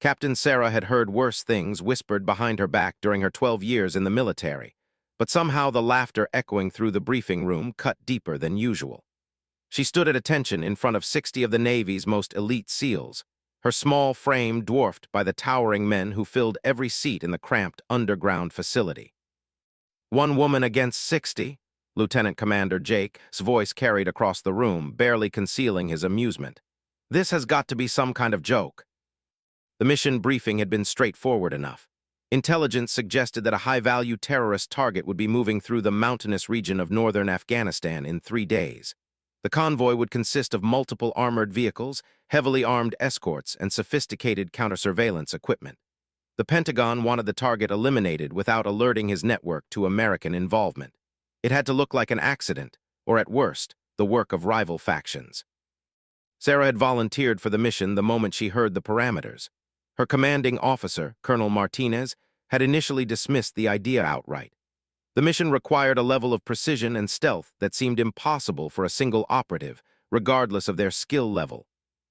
Captain Sarah had heard worse things whispered behind her back during her 12 years in the military, but somehow the laughter echoing through the briefing room cut deeper than usual. She stood at attention in front of 60 of the Navy's most elite SEALs, her small frame dwarfed by the towering men who filled every seat in the cramped underground facility. One woman against 60? Lieutenant Commander Jake's voice carried across the room, barely concealing his amusement. This has got to be some kind of joke. The mission briefing had been straightforward enough. Intelligence suggested that a high-value terrorist target would be moving through the mountainous region of northern Afghanistan in 3 days. The convoy would consist of multiple armored vehicles, heavily armed escorts, and sophisticated counter-surveillance equipment. The Pentagon wanted the target eliminated without alerting his network to American involvement. It had to look like an accident, or at worst, the work of rival factions. Sarah had volunteered for the mission the moment she heard the parameters. Her commanding officer, Colonel Martinez, had initially dismissed the idea outright. The mission required a level of precision and stealth that seemed impossible for a single operative, regardless of their skill level.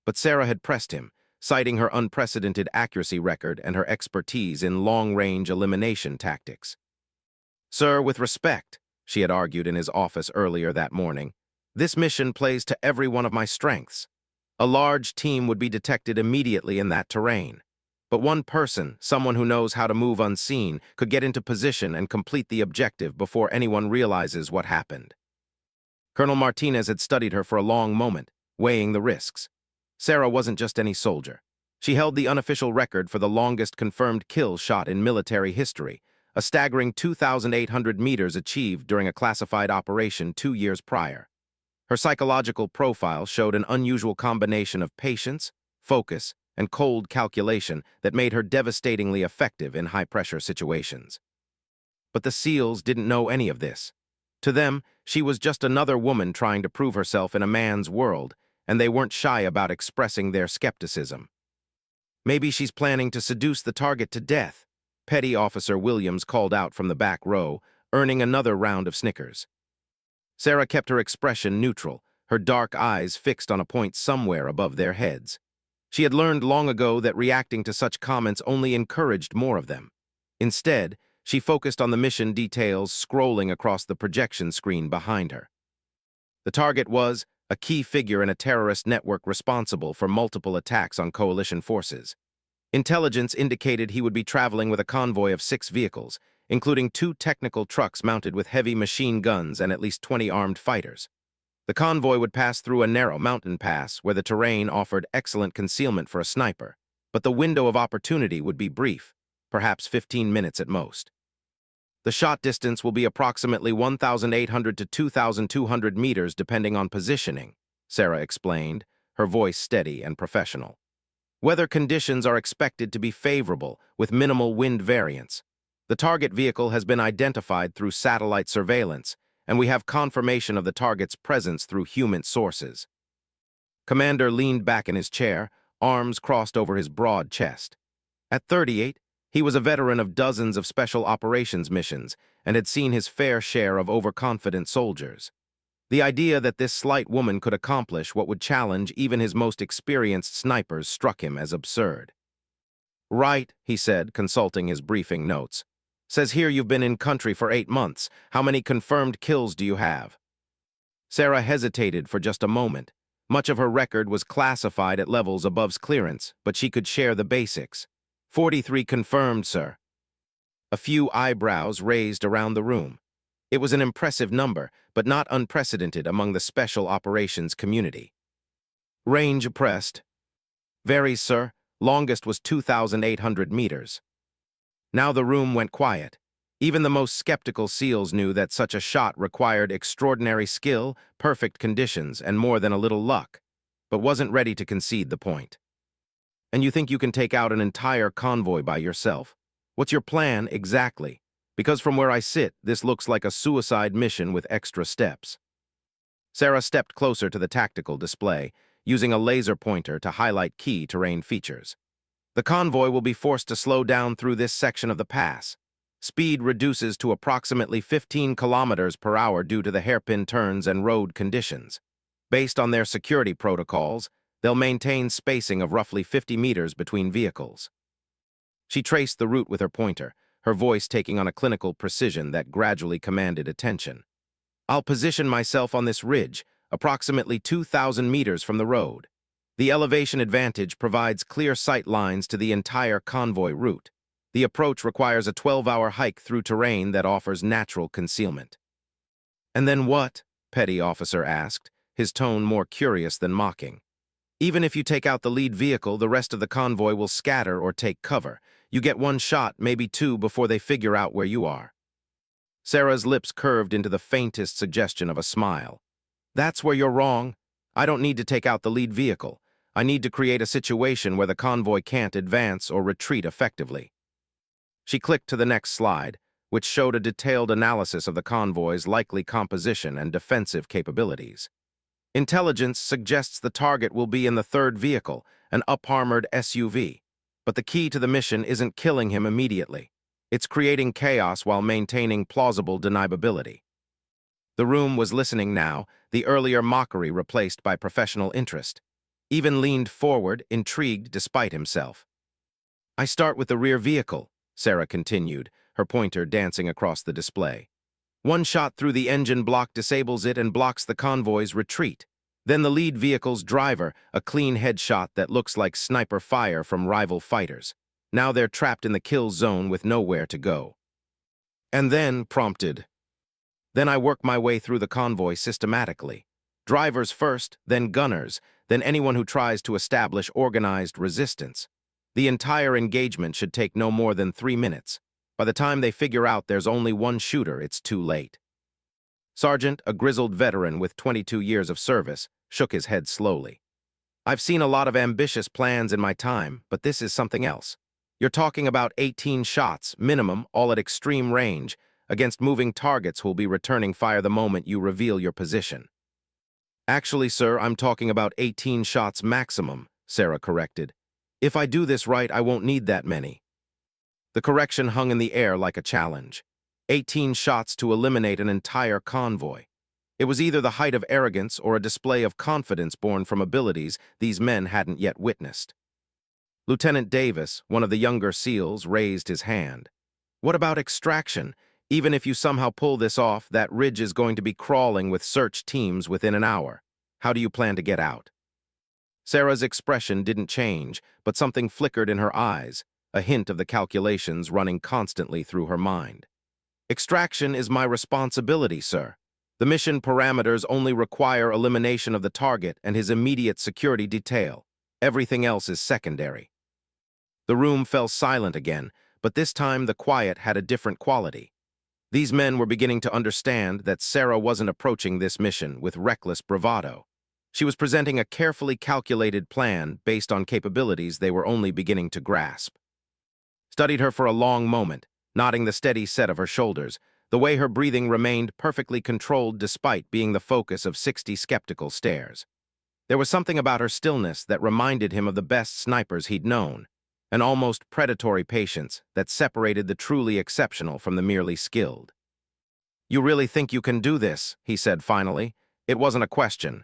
But Sarah had pressed him, citing her unprecedented accuracy record and her expertise in long-range elimination tactics. "Sir, with respect," she had argued in his office earlier that morning, "this mission plays to every one of my strengths. A large team would be detected immediately in that terrain. But one person, someone who knows how to move unseen, could get into position and complete the objective before anyone realizes what happened." Colonel Martinez had studied her for a long moment, weighing the risks. Sarah wasn't just any soldier. She held the unofficial record for the longest confirmed kill shot in military history, a staggering 2,800 meters achieved during a classified operation 2 years prior. Her psychological profile showed an unusual combination of patience, focus, and cold calculation that made her devastatingly effective in high-pressure situations. But the SEALs didn't know any of this. To them, she was just another woman trying to prove herself in a man's world, and they weren't shy about expressing their skepticism. "Maybe she's planning to seduce the target to death," Petty Officer Williams called out from the back row, earning another round of snickers. Sarah kept her expression neutral, her dark eyes fixed on a point somewhere above their heads. She had learned long ago that reacting to such comments only encouraged more of them. Instead, she focused on the mission details scrolling across the projection screen behind her. The target was a key figure in a terrorist network responsible for multiple attacks on coalition forces. Intelligence indicated he would be traveling with a convoy of 6 vehicles, including 2 technical trucks mounted with heavy machine guns and at least 20 armed fighters. The convoy would pass through a narrow mountain pass where the terrain offered excellent concealment for a sniper, but the window of opportunity would be brief, perhaps 15 minutes at most. "The shot distance will be approximately 1,800 to 2,200 meters depending on positioning," Sarah explained, her voice steady and professional. "Weather conditions are expected to be favorable, with minimal wind variance. The target vehicle has been identified through satellite surveillance, and we have confirmation of the target's presence through human sources." Commander leaned back in his chair, arms crossed over his broad chest. At 38, he was a veteran of dozens of special operations missions and had seen his fair share of overconfident soldiers. The idea that this slight woman could accomplish what would challenge even his most experienced snipers struck him as absurd. "Right," he said, consulting his briefing notes. "Says here you've been in country for 8 months. How many confirmed kills do you have?" Sarah hesitated for just a moment. Much of her record was classified at levels above clearance, but she could share the basics. 43 confirmed, sir." A few eyebrows raised around the room. It was an impressive number, but not unprecedented among the special operations community. "Range pressed." "Varies, sir. Longest was 2,800 meters." Now the room went quiet. Even the most skeptical SEALs knew that such a shot required extraordinary skill, perfect conditions, and more than a little luck, but wasn't ready to concede the point. "And you think you can take out an entire convoy by yourself? What's your plan exactly? Because from where I sit, this looks like a suicide mission with extra steps." Sarah stepped closer to the tactical display, using a laser pointer to highlight key terrain features. "The convoy will be forced to slow down through this section of the pass. Speed reduces to approximately 15 kilometers per hour due to the hairpin turns and road conditions. Based on their security protocols, they'll maintain spacing of roughly 50 meters between vehicles. She traced the route with her pointer, her voice taking on a clinical precision that gradually commanded attention. I'll position myself on this ridge, approximately 2,000 meters from the road. The elevation advantage provides clear sight lines to the entire convoy route. The approach requires a 12-hour hike through terrain that offers natural concealment. And then what? Petty Officer asked, his tone more curious than mocking. Even if you take out the lead vehicle, the rest of the convoy will scatter or take cover. You get one shot, maybe two, before they figure out where you are. Sarah's lips curved into the faintest suggestion of a smile. That's where you're wrong. I don't need to take out the lead vehicle. I need to create a situation where the convoy can't advance or retreat effectively. She clicked to the next slide, which showed a detailed analysis of the convoy's likely composition and defensive capabilities. Intelligence suggests the target will be in the third vehicle, an up-armored SUV. But the key to the mission isn't killing him immediately. It's creating chaos while maintaining plausible deniability. The room was listening now, the earlier mockery replaced by professional interest. Even leaned forward, intrigued despite himself. I start with the rear vehicle, Sarah continued, her pointer dancing across the display. One shot through the engine block disables it and blocks the convoy's retreat. Then the lead vehicle's driver, a clean headshot that looks like sniper fire from rival fighters. Now they're trapped in the kill zone with nowhere to go. And then, prompted. Then I work my way through the convoy systematically. Drivers first, then gunners, then anyone who tries to establish organized resistance. The entire engagement should take no more than 3 minutes. By the time they figure out there's only one shooter, it's too late. Sergeant, a grizzled veteran with 22 years of service, shook his head slowly. I've seen a lot of ambitious plans in my time, but this is something else. You're talking about 18 shots, minimum, all at extreme range, against moving targets who'll be returning fire the moment you reveal your position. Actually, sir, I'm talking about 18 shots maximum, Sarah corrected. If I do this right, I won't need that many. The correction hung in the air like a challenge. 18 shots to eliminate an entire convoy. It was either the height of arrogance or a display of confidence born from abilities these men hadn't yet witnessed. Lieutenant Davis, one of the younger SEALs, raised his hand. What about extraction? Even if you somehow pull this off, that ridge is going to be crawling with search teams within an hour. How do you plan to get out? Sarah's expression didn't change, but something flickered in her eyes, a hint of the calculations running constantly through her mind. Extraction is my responsibility, sir. The mission parameters only require elimination of the target and his immediate security detail. Everything else is secondary. The room fell silent again, but this time the quiet had a different quality. These men were beginning to understand that Sarah wasn't approaching this mission with reckless bravado. She was presenting a carefully calculated plan based on capabilities they were only beginning to grasp. Studied her for a long moment, nodding the steady set of her shoulders, the way her breathing remained perfectly controlled despite being the focus of 60 skeptical stares. There was something about her stillness that reminded him of the best snipers he'd known, an almost predatory patience that separated the truly exceptional from the merely skilled. You really think you can do this? He said finally. It wasn't a question.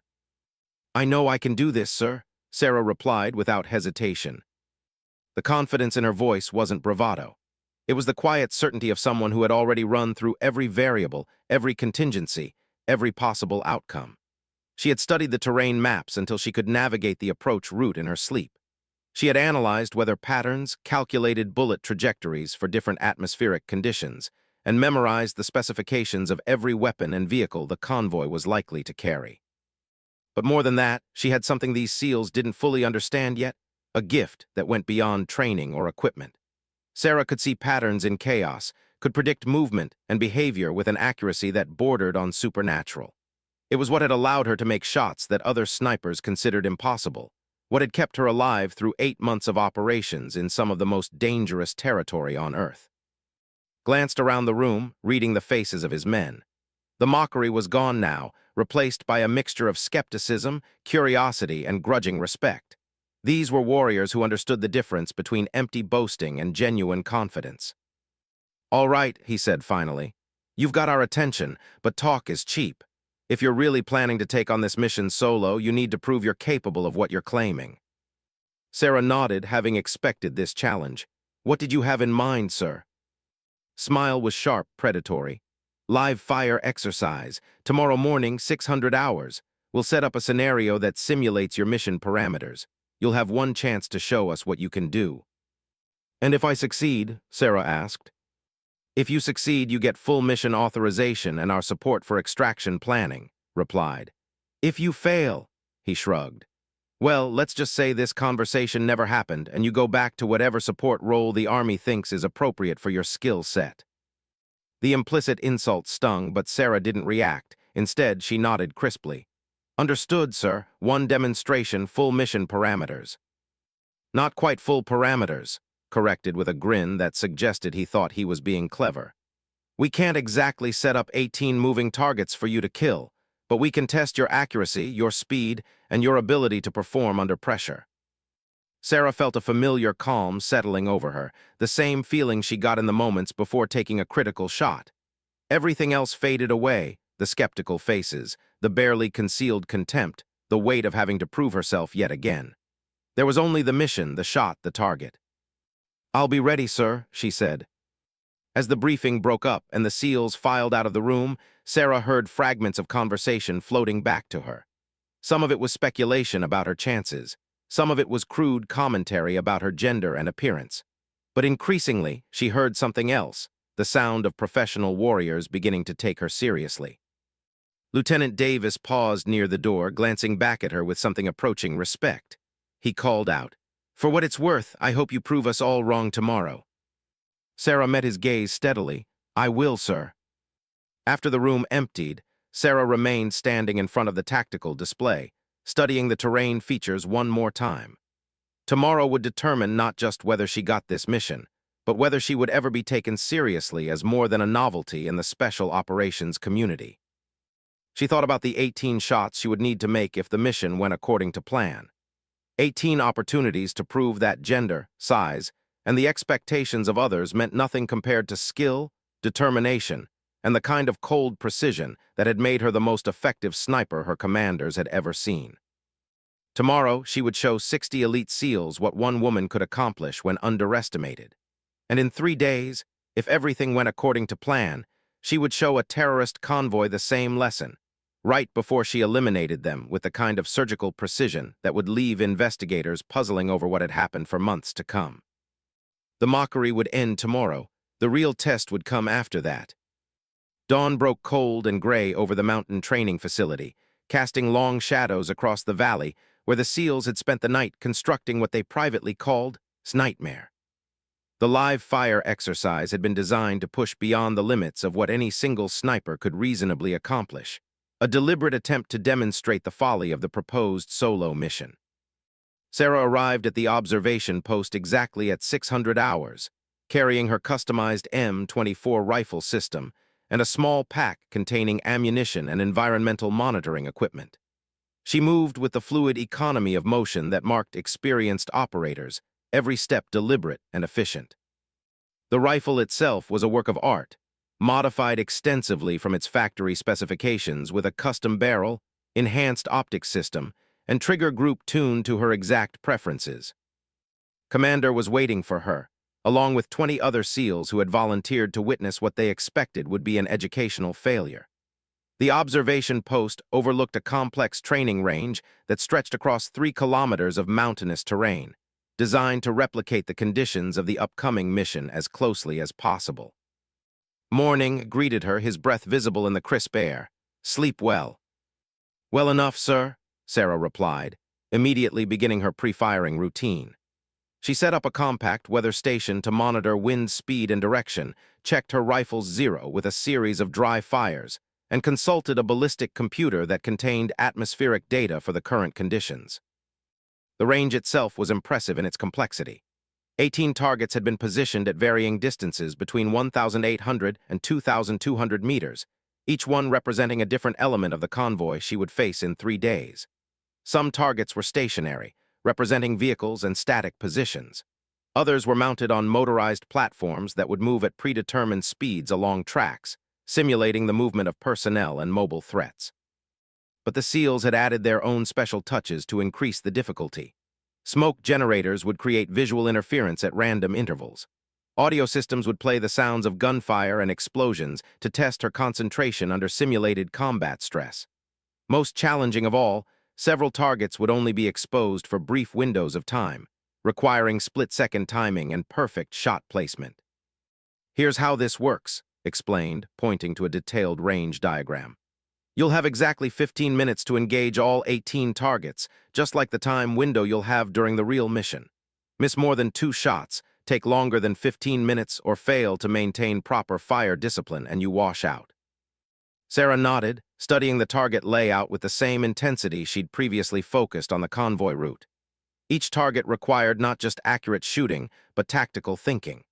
I know I can do this, sir, Sarah replied without hesitation. The confidence in her voice wasn't bravado. It was the quiet certainty of someone who had already run through every variable, every contingency, every possible outcome. She had studied the terrain maps until she could navigate the approach route in her sleep. She had analyzed weather patterns, calculated bullet trajectories for different atmospheric conditions, and memorized the specifications of every weapon and vehicle the convoy was likely to carry. But more than that, she had something these SEALs didn't fully understand yet, a gift that went beyond training or equipment. Sarah could see patterns in chaos, could predict movement and behavior with an accuracy that bordered on supernatural. It was what had allowed her to make shots that other snipers considered impossible, what had kept her alive through 8 months of operations in some of the most dangerous territory on Earth. Glanced around the room, reading the faces of his men. The mockery was gone now, replaced by a mixture of skepticism, curiosity, and grudging respect. These were warriors who understood the difference between empty boasting and genuine confidence. All right, he said finally. You've got our attention, but talk is cheap. If you're really planning to take on this mission solo, you need to prove you're capable of what you're claiming. Sarah nodded, having expected this challenge. What did you have in mind, sir? Smile was sharp, predatory. Live fire exercise. Tomorrow morning, 600 hours. We'll set up a scenario that simulates your mission parameters. You'll have one chance to show us what you can do. And if I succeed? Sarah asked. If you succeed, you get full mission authorization and our support for extraction planning, replied. If you fail, he shrugged. Well, let's just say this conversation never happened and you go back to whatever support role the Army thinks is appropriate for your skill set. The implicit insult stung, but Sarah didn't react. Instead, she nodded crisply. Understood, sir. One demonstration, full mission parameters. Not quite full parameters, corrected with a grin that suggested he thought he was being clever. We can't exactly set up 18 moving targets for you to kill, but we can test your accuracy, your speed, and your ability to perform under pressure. Sarah felt a familiar calm settling over her, the same feeling she got in the moments before taking a critical shot. Everything else faded away, the skeptical faces, the barely concealed contempt, the weight of having to prove herself yet again. There was only the mission, the shot, the target. I'll be ready, sir, she said. As the briefing broke up and the SEALs filed out of the room, Sarah heard fragments of conversation floating back to her. Some of it was speculation about her chances. Some of it was crude commentary about her gender and appearance. But increasingly, she heard something else, the sound of professional warriors beginning to take her seriously. Lieutenant Davis paused near the door, glancing back at her with something approaching respect. He called out, "For what it's worth, I hope you prove us all wrong tomorrow." Sarah met his gaze steadily. "I will, sir." After the room emptied, Sarah remained standing in front of the tactical display, studying the terrain features one more time. Tomorrow would determine not just whether she got this mission, but whether she would ever be taken seriously as more than a novelty in the special operations community. She thought about the 18 shots she would need to make if the mission went according to plan. 18 opportunities to prove that gender, size, and the expectations of others meant nothing compared to skill, determination, and the kind of cold precision that had made her the most effective sniper her commanders had ever seen. Tomorrow, she would show 60 elite SEALs what one woman could accomplish when underestimated. And in 3 days, if everything went according to plan, she would show a terrorist convoy the same lesson, right before she eliminated them with the kind of surgical precision that would leave investigators puzzling over what had happened for months to come. The mockery would end tomorrow. The real test would come after that. Dawn broke cold and gray over the mountain training facility, casting long shadows across the valley where the SEALs had spent the night constructing what they privately called Snightmare. The live fire exercise had been designed to push beyond the limits of what any single sniper could reasonably accomplish, a deliberate attempt to demonstrate the folly of the proposed solo mission. Sarah arrived at the observation post exactly at 600 hours, carrying her customized M24 rifle system and a small pack containing ammunition and environmental monitoring equipment. She moved with the fluid economy of motion that marked experienced operators, every step deliberate and efficient. The rifle itself was a work of art, modified extensively from its factory specifications with a custom barrel, enhanced optics system, and trigger group tuned to her exact preferences. Commander was waiting for her, along with 20 other SEALs who had volunteered to witness what they expected would be an educational failure. The observation post overlooked a complex training range that stretched across 3 kilometers of mountainous terrain, designed to replicate the conditions of the upcoming mission as closely as possible. Morning greeted her, his breath visible in the crisp air. "Sleep well." "Well enough, sir," Sarah replied, immediately beginning her pre-firing routine. She set up a compact weather station to monitor wind speed and direction, checked her rifle's zero with a series of dry fires, and consulted a ballistic computer that contained atmospheric data for the current conditions. The range itself was impressive in its complexity. 18 targets had been positioned at varying distances between 1,800 and 2,200 meters, each one representing a different element of the convoy she would face in 3 days. Some targets were stationary, representing vehicles and static positions. Others were mounted on motorized platforms that would move at predetermined speeds along tracks, simulating the movement of personnel and mobile threats. But the SEALs had added their own special touches to increase the difficulty. Smoke generators would create visual interference at random intervals, Audio systems would play the sounds of gunfire and explosions to test her concentration under simulated combat stress. Most challenging of all, several targets would only be exposed for brief windows of time, requiring split-second timing and perfect shot placement. "Here's how this works," explained, pointing to a detailed range diagram. "You'll have exactly 15 minutes to engage all 18 targets, just like the time window you'll have during the real mission. Miss more than 2 shots, take longer than 15 minutes, or fail to maintain proper fire discipline, and you wash out." Sarah nodded, studying the target layout with the same intensity she'd previously focused on the convoy route. Each target required not just accurate shooting, but tactical thinking.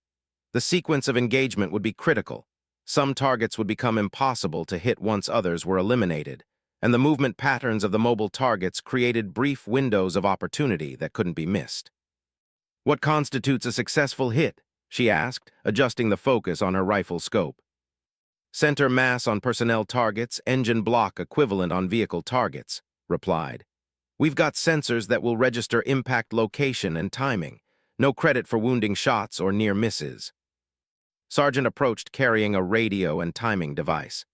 The sequence of engagement would be critical. Some targets would become impossible to hit once others were eliminated, and the movement patterns of the mobile targets created brief windows of opportunity that couldn't be missed. "What constitutes a successful hit?" she asked, adjusting the focus on her rifle scope. "Center mass on personnel targets, engine block equivalent on vehicle targets," replied. "We've got sensors that will register impact location and timing. No credit for wounding shots or near misses." Sergeant approached carrying a radio and timing device.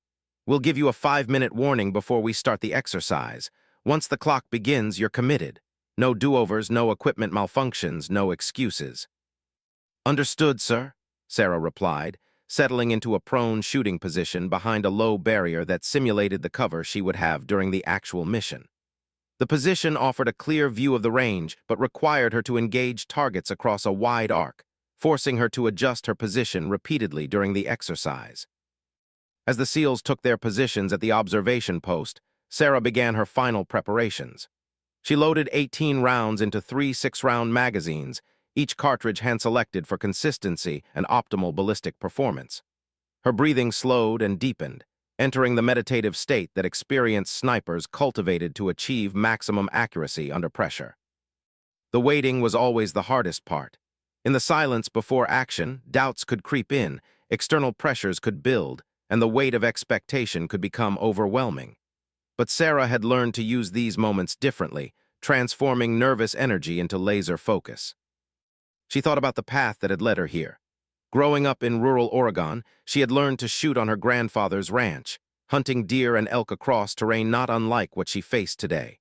"We'll give you a 5-minute warning before we start the exercise. Once the clock begins, you're committed. No do-overs, no equipment malfunctions, no excuses." "Understood, sir," Sarah replied, settling into a prone shooting position behind a low barrier that simulated the cover she would have during the actual mission. The position offered a clear view of the range, but required her to engage targets across a wide arc, forcing her to adjust her position repeatedly during the exercise. As the SEALs took their positions at the observation post, Sarah began her final preparations. She loaded 18 rounds into 3 6-round magazines, each cartridge hand-selected for consistency and optimal ballistic performance. Her breathing slowed and deepened, entering the meditative state that experienced snipers cultivated to achieve maximum accuracy under pressure. The waiting was always the hardest part. In the silence before action, doubts could creep in, external pressures could build, and the weight of expectation could become overwhelming. But Sarah had learned to use these moments differently, transforming nervous energy into laser focus. She thought about the path that had led her here. Growing up in rural Oregon, she had learned to shoot on her grandfather's ranch, hunting deer and elk across terrain not unlike what she faced today.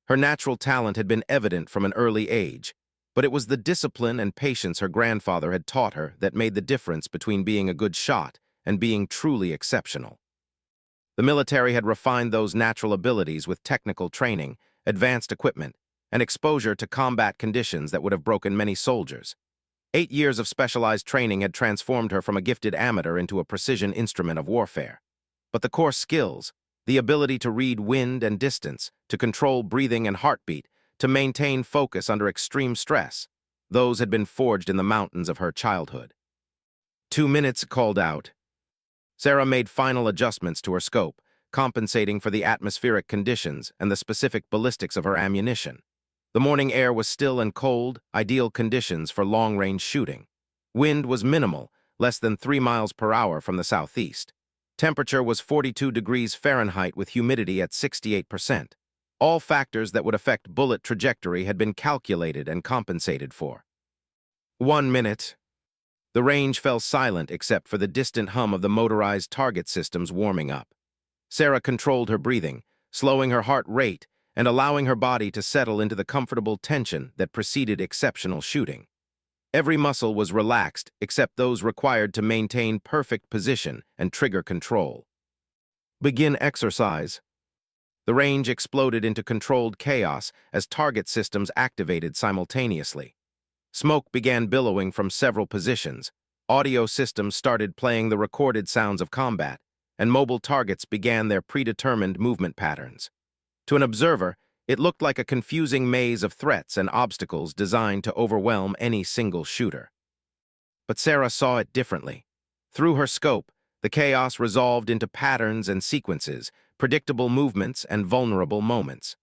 Her natural talent had been evident from an early age, but it was the discipline and patience her grandfather had taught her that made the difference between being a good shot and being truly exceptional. The military had refined those natural abilities with technical training, advanced equipment, and exposure to combat conditions that would have broken many soldiers. 8 years of specialized training had transformed her from a gifted amateur into a precision instrument of warfare. But the core skills, the ability to read wind and distance, to control breathing and heartbeat, to maintain focus under extreme stress, those had been forged in the mountains of her childhood. 2 minutes called out. Sarah made final adjustments to her scope, compensating for the atmospheric conditions and the specific ballistics of her ammunition. The morning air was still and cold, ideal conditions for long-range shooting. Wind was minimal, less than 3 miles per hour from the southeast. Temperature was 42 degrees Fahrenheit with humidity at 68%. All factors that would affect bullet trajectory had been calculated and compensated for. 1 minute. The range fell silent except for the distant hum of the motorized target systems warming up. Sarah controlled her breathing, slowing her heart rate and allowing her body to settle into the comfortable tension that preceded exceptional shooting. Every muscle was relaxed except those required to maintain perfect position and trigger control. Begin exercise. The range exploded into controlled chaos as target systems activated simultaneously. Smoke began billowing from several positions, audio systems started playing the recorded sounds of combat, and mobile targets began their predetermined movement patterns. To an observer, it looked like a confusing maze of threats and obstacles designed to overwhelm any single shooter. But Sarah saw it differently. Through her scope, the chaos resolved into patterns and sequences, predictable movements and vulnerable moments.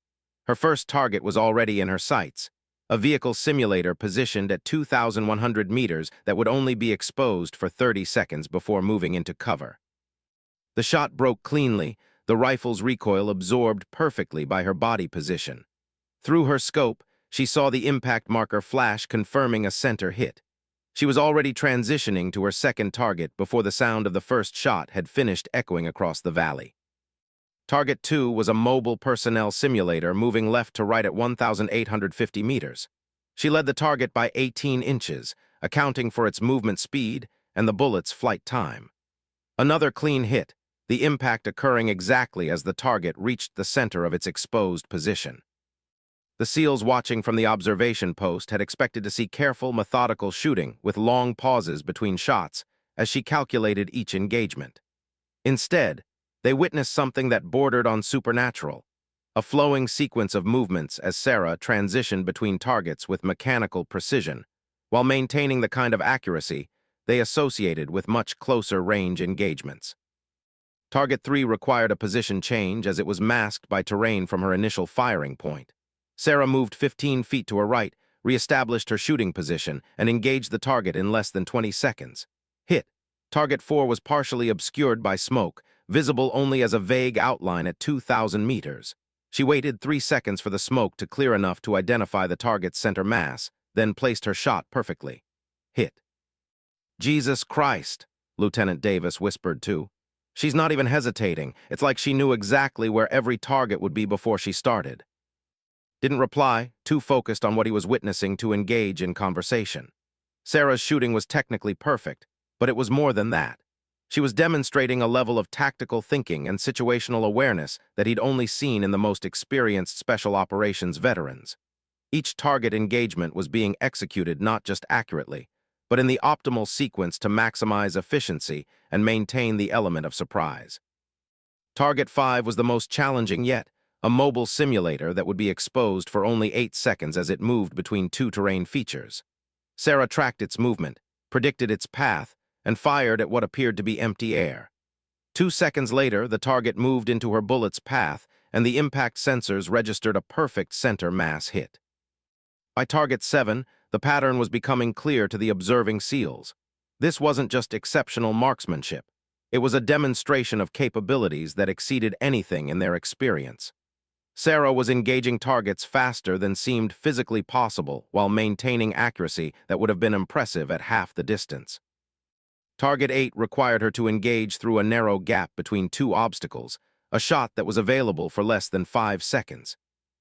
Her first target was already in her sights, a vehicle simulator positioned at 2,100 meters that would only be exposed for 30 seconds before moving into cover. The shot broke cleanly, the rifle's recoil absorbed perfectly by her body position. Through her scope, she saw the impact marker flash confirming a center hit. She was already transitioning to her second target before the sound of the first shot had finished echoing across the valley. Target 2 was a mobile personnel simulator moving left to right at 1,850 meters. She led the target by 18 inches, accounting for its movement speed and the bullet's flight time. Another clean hit, the impact occurring exactly as the target reached the center of its exposed position. The SEALs watching from the observation post had expected to see careful, methodical shooting with long pauses between shots as she calculated each engagement. Instead, they witnessed something that bordered on supernatural, a flowing sequence of movements as Sarah transitioned between targets with mechanical precision, while maintaining the kind of accuracy they associated with much closer range engagements. Target 3 required a position change as it was masked by terrain from her initial firing point. Sarah moved 15 feet to her right, re-established her shooting position, and engaged the target in less than 20 seconds. Hit. Target 4 was partially obscured by smoke, visible only as a vague outline at 2,000 meters. She waited 3 seconds for the smoke to clear enough to identify the target's center mass, then placed her shot perfectly. Hit. "Jesus Christ," Lieutenant Davis whispered too. "She's not even hesitating. It's like she knew exactly where every target would be before she started." Didn't reply, too focused on what he was witnessing to engage in conversation. Sarah's shooting was technically perfect, but it was more than that. She was demonstrating a level of tactical thinking and situational awareness that he'd only seen in the most experienced special operations veterans. Each target engagement was being executed not just accurately, but in the optimal sequence to maximize efficiency and maintain the element of surprise. Target 5 was the most challenging yet, a mobile simulator that would be exposed for only 8 seconds as it moved between two terrain features. Sarah tracked its movement, predicted its path, and fired at what appeared to be empty air. 2 seconds later, the target moved into her bullet's path, and the impact sensors registered a perfect center mass hit. By target 7, the pattern was becoming clear to the observing SEALs. This wasn't just exceptional marksmanship. It was a demonstration of capabilities that exceeded anything in their experience. Sarah was engaging targets faster than seemed physically possible while maintaining accuracy that would have been impressive at half the distance. Target 8 required her to engage through a narrow gap between two obstacles, a shot that was available for less than 5 seconds.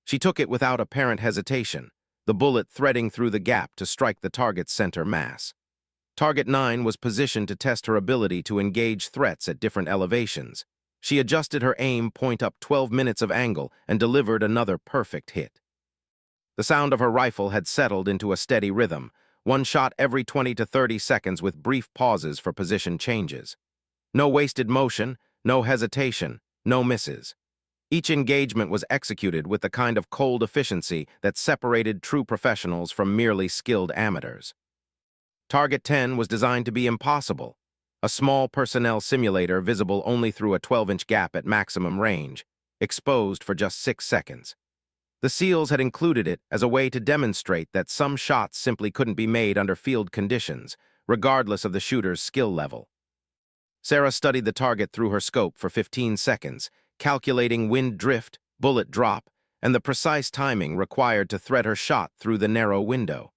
She took it without apparent hesitation, the bullet threading through the gap to strike the target's center mass. Target 9 was positioned to test her ability to engage threats at different elevations. She adjusted her aim point up 12 minutes of angle and delivered another perfect hit. The sound of her rifle had settled into a steady rhythm, one shot every 20 to 30 seconds with brief pauses for position changes. No wasted motion, no hesitation, no misses. Each engagement was executed with the kind of cold efficiency that separated true professionals from merely skilled amateurs. Target 10 was designed to be impossible, a small personnel simulator visible only through a 12-inch gap at maximum range, exposed for just 6 seconds. The SEALs had included it as a way to demonstrate that some shots simply couldn't be made under field conditions, regardless of the shooter's skill level. Sarah studied the target through her scope for 15 seconds, calculating wind drift, bullet drop, and the precise timing required to thread her shot through the narrow window.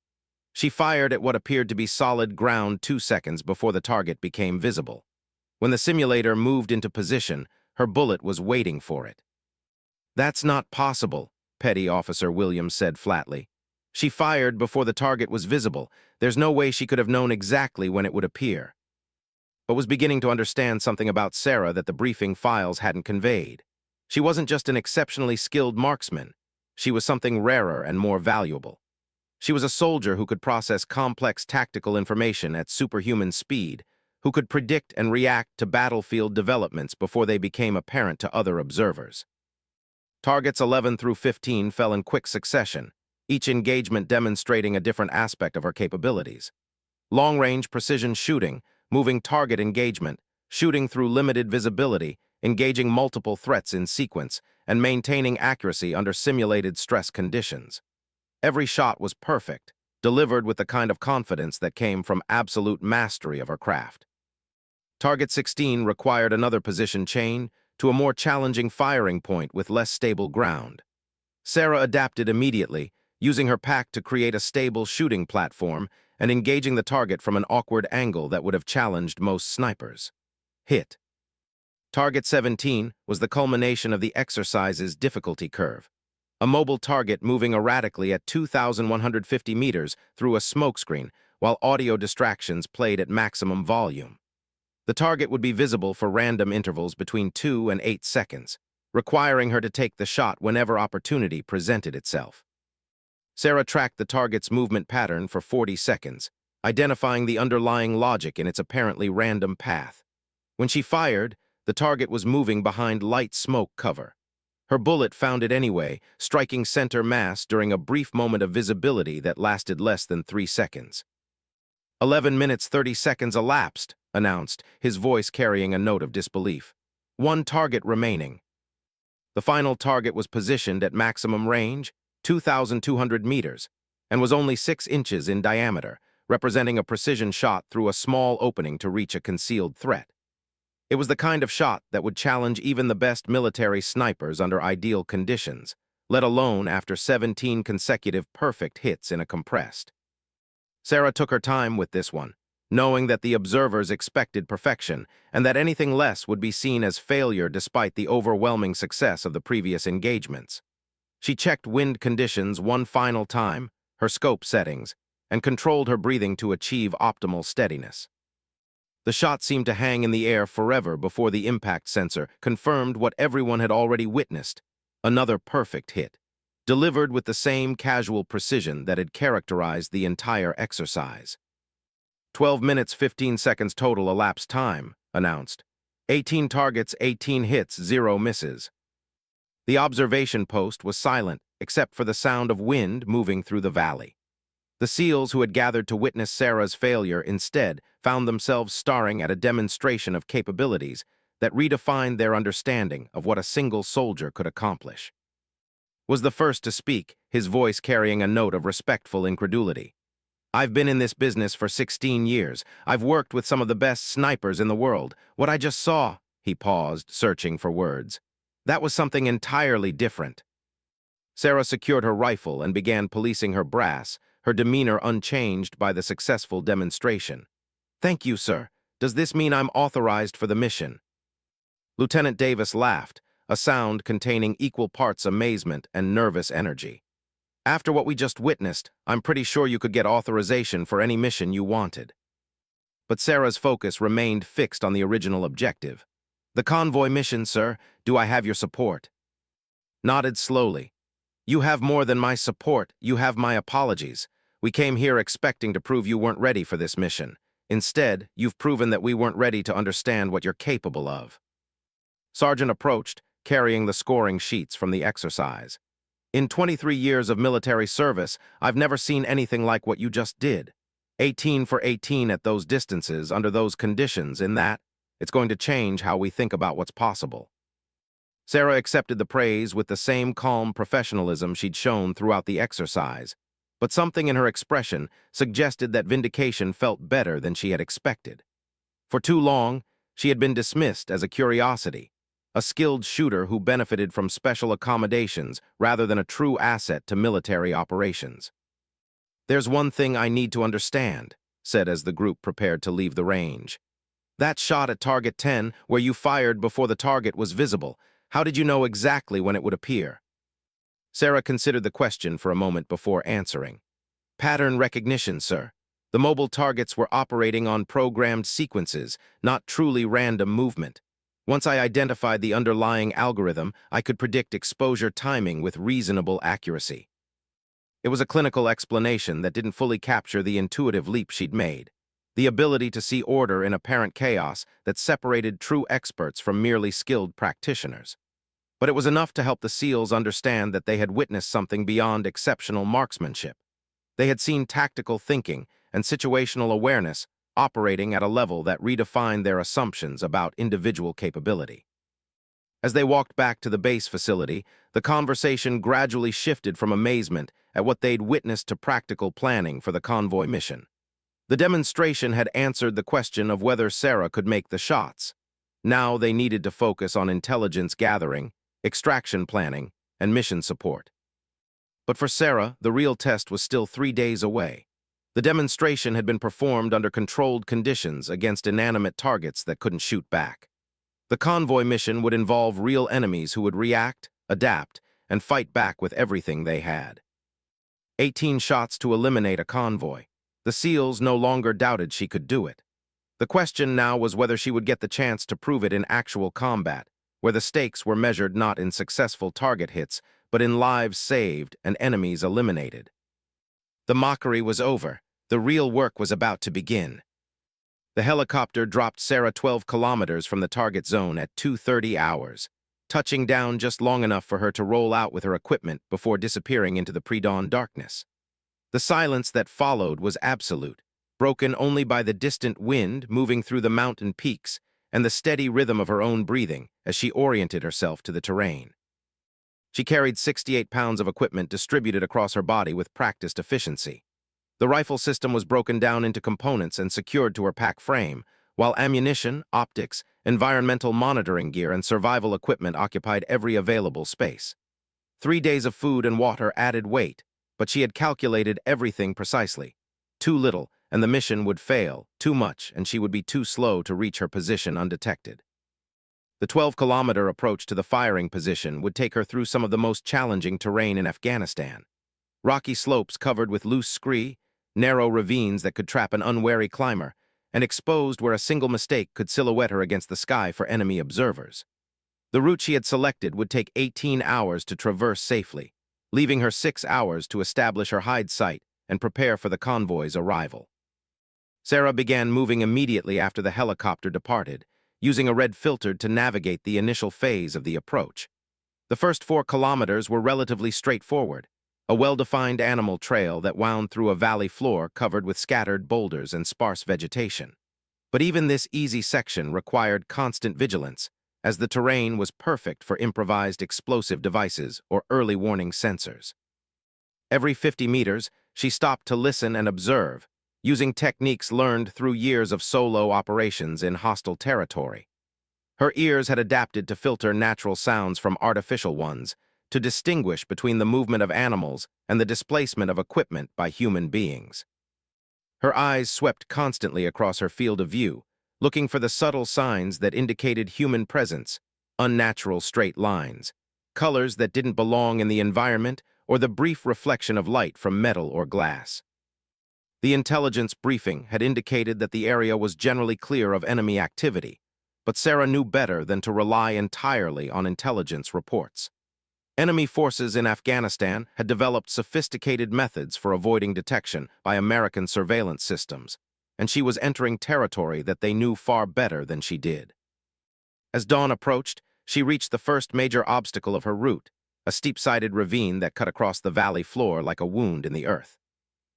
She fired at what appeared to be solid ground 2 seconds before the target became visible. When the simulator moved into position, her bullet was waiting for it. "That's not possible," Petty Officer Williams said flatly. "She fired before the target was visible. There's no way she could have known exactly when it would appear." But was beginning to understand something about Sarah that the briefing files hadn't conveyed. She wasn't just an exceptionally skilled marksman. She was something rarer and more valuable. She was a soldier who could process complex tactical information at superhuman speed, who could predict and react to battlefield developments before they became apparent to other observers. Targets 11 through 15 fell in quick succession, each engagement demonstrating a different aspect of her capabilities. Long-range precision shooting, moving target engagement, shooting through limited visibility, engaging multiple threats in sequence, and maintaining accuracy under simulated stress conditions. Every shot was perfect, delivered with the kind of confidence that came from absolute mastery of her craft. Target 16 required another position chain to a more challenging firing point with less stable ground. Sarah adapted immediately, using her pack to create a stable shooting platform and engaging the target from an awkward angle that would have challenged most snipers. Hit. Target 17 was the culmination of the exercise's difficulty curve. A mobile target moving erratically at 2,150 meters through a smokescreen, while audio distractions played at maximum volume. The target would be visible for random intervals between 2 and 8 seconds, requiring her to take the shot whenever opportunity presented itself. Sarah tracked the target's movement pattern for 40 seconds, identifying the underlying logic in its apparently random path. When she fired, the target was moving behind light smoke cover. Her bullet found it anyway, striking center mass during a brief moment of visibility that lasted less than 3 seconds. 11 minutes 30 seconds elapsed, announced, his voice carrying a note of disbelief. One target remaining. The final target was positioned at maximum range, 2,200 meters, and was only 6 inches in diameter, representing a precision shot through a small opening to reach a concealed threat. It was the kind of shot that would challenge even the best military snipers under ideal conditions, let alone after 17 consecutive perfect hits in a compressed. Sarah took her time with this one, knowing that the observers expected perfection and that anything less would be seen as failure despite the overwhelming success of the previous engagements. She checked wind conditions one final time, her scope settings, and controlled her breathing to achieve optimal steadiness. The shot seemed to hang in the air forever before the impact sensor confirmed what everyone had already witnessed: another perfect hit, delivered with the same casual precision that had characterized the entire exercise. 12 minutes 15 seconds total elapsed time, announced. 18 targets, 18 hits, 0 misses. The observation post was silent, except for the sound of wind moving through the valley. The SEALs who had gathered to witness Sarah's failure instead found themselves staring at a demonstration of capabilities that redefined their understanding of what a single soldier could accomplish. Was the first to speak, his voice carrying a note of respectful incredulity. "I've been in this business for 16 years. I've worked with some of the best snipers in the world. What I just saw," he paused, searching for words, "that was something entirely different." Sarah secured her rifle and began policing her brass, her demeanor unchanged by the successful demonstration. "Thank you, sir. Does this mean I'm authorized for the mission?" Lieutenant Davis laughed, a sound containing equal parts amazement and nervous energy. "After what we just witnessed, I'm pretty sure you could get authorization for any mission you wanted." But Sarah's focus remained fixed on the original objective. "The convoy mission, sir. Do I have your support?" Nodded slowly. "You have more than my support, you have my apologies. We came here expecting to prove you weren't ready for this mission. Instead, you've proven that we weren't ready to understand what you're capable of." Sergeant approached, carrying the scoring sheets from the exercise. "In 23 years of military service, I've never seen anything like what you just did. 18 for 18 at those distances, under those conditions, it's going to change how we think about what's possible." Sarah accepted the praise with the same calm professionalism she'd shown throughout the exercise, but something in her expression suggested that vindication felt better than she had expected. For too long, she had been dismissed as a curiosity, a skilled shooter who benefited from special accommodations rather than a true asset to military operations. "There's one thing I need to understand," said as the group prepared to leave the range. "That shot at target 10, where you fired before the target was visible, how did you know exactly when it would appear?" Sarah considered the question for a moment before answering. "Pattern recognition, sir. The mobile targets were operating on programmed sequences, not truly random movement. Once I identified the underlying algorithm, I could predict exposure timing with reasonable accuracy." It was a clinical explanation that didn't fully capture the intuitive leap she'd made, the ability to see order in apparent chaos that separated true experts from merely skilled practitioners. But it was enough to help the SEALs understand that they had witnessed something beyond exceptional marksmanship. They had seen tactical thinking and situational awareness operating at a level that redefined their assumptions about individual capability. As they walked back to the base facility, the conversation gradually shifted from amazement at what they'd witnessed to practical planning for the convoy mission. The demonstration had answered the question of whether Sarah could make the shots. Now they needed to focus on intelligence gathering, extraction planning, and mission support. But for Sarah, the real test was still 3 days away. The demonstration had been performed under controlled conditions against inanimate targets that couldn't shoot back. The convoy mission would involve real enemies who would react, adapt, and fight back with everything they had. 18 shots to eliminate a convoy. The SEALs no longer doubted she could do it. The question now was whether she would get the chance to prove it in actual combat, where the stakes were measured not in successful target hits, but in lives saved and enemies eliminated. The mockery was over. The real work was about to begin. The helicopter dropped Sarah 12 kilometers from the target zone at 2:30 hours, touching down just long enough for her to roll out with her equipment before disappearing into the pre-dawn darkness. The silence that followed was absolute, broken only by the distant wind moving through the mountain peaks and the steady rhythm of her own breathing as she oriented herself to the terrain. She carried 68 pounds of equipment distributed across her body with practiced efficiency. The rifle system was broken down into components and secured to her pack frame, while ammunition, optics, environmental monitoring gear, and survival equipment occupied every available space. 3 days of food and water added weight, but she had calculated everything precisely. Too little, and the mission would fail. Too much, and she would be too slow to reach her position undetected. The 12-kilometer approach to the firing position would take her through some of the most challenging terrain in Afghanistan. Rocky slopes covered with loose scree, narrow ravines that could trap an unwary climber, and exposed where a single mistake could silhouette her against the sky for enemy observers. The route she had selected would take 18 hours to traverse safely, leaving her 6 hours to establish her hide site and prepare for the convoy's arrival. Sarah began moving immediately after the helicopter departed, using a red filter to navigate the initial phase of the approach. The first 4 kilometers were relatively straightforward, a well-defined animal trail that wound through a valley floor covered with scattered boulders and sparse vegetation. But even this easy section required constant vigilance, as the terrain was perfect for improvised explosive devices or early warning sensors. Every 50 meters, she stopped to listen and observe, using techniques learned through years of solo operations in hostile territory. Her ears had adapted to filter natural sounds from artificial ones, to distinguish between the movement of animals and the displacement of equipment by human beings. Her eyes swept constantly across her field of view, looking for the subtle signs that indicated human presence, unnatural straight lines, colors that didn't belong in the environment, or the brief reflection of light from metal or glass. The intelligence briefing had indicated that the area was generally clear of enemy activity, but Sarah knew better than to rely entirely on intelligence reports. Enemy forces in Afghanistan had developed sophisticated methods for avoiding detection by American surveillance systems, and she was entering territory that they knew far better than she did. As dawn approached, she reached the first major obstacle of her route, a steep-sided ravine that cut across the valley floor like a wound in the earth.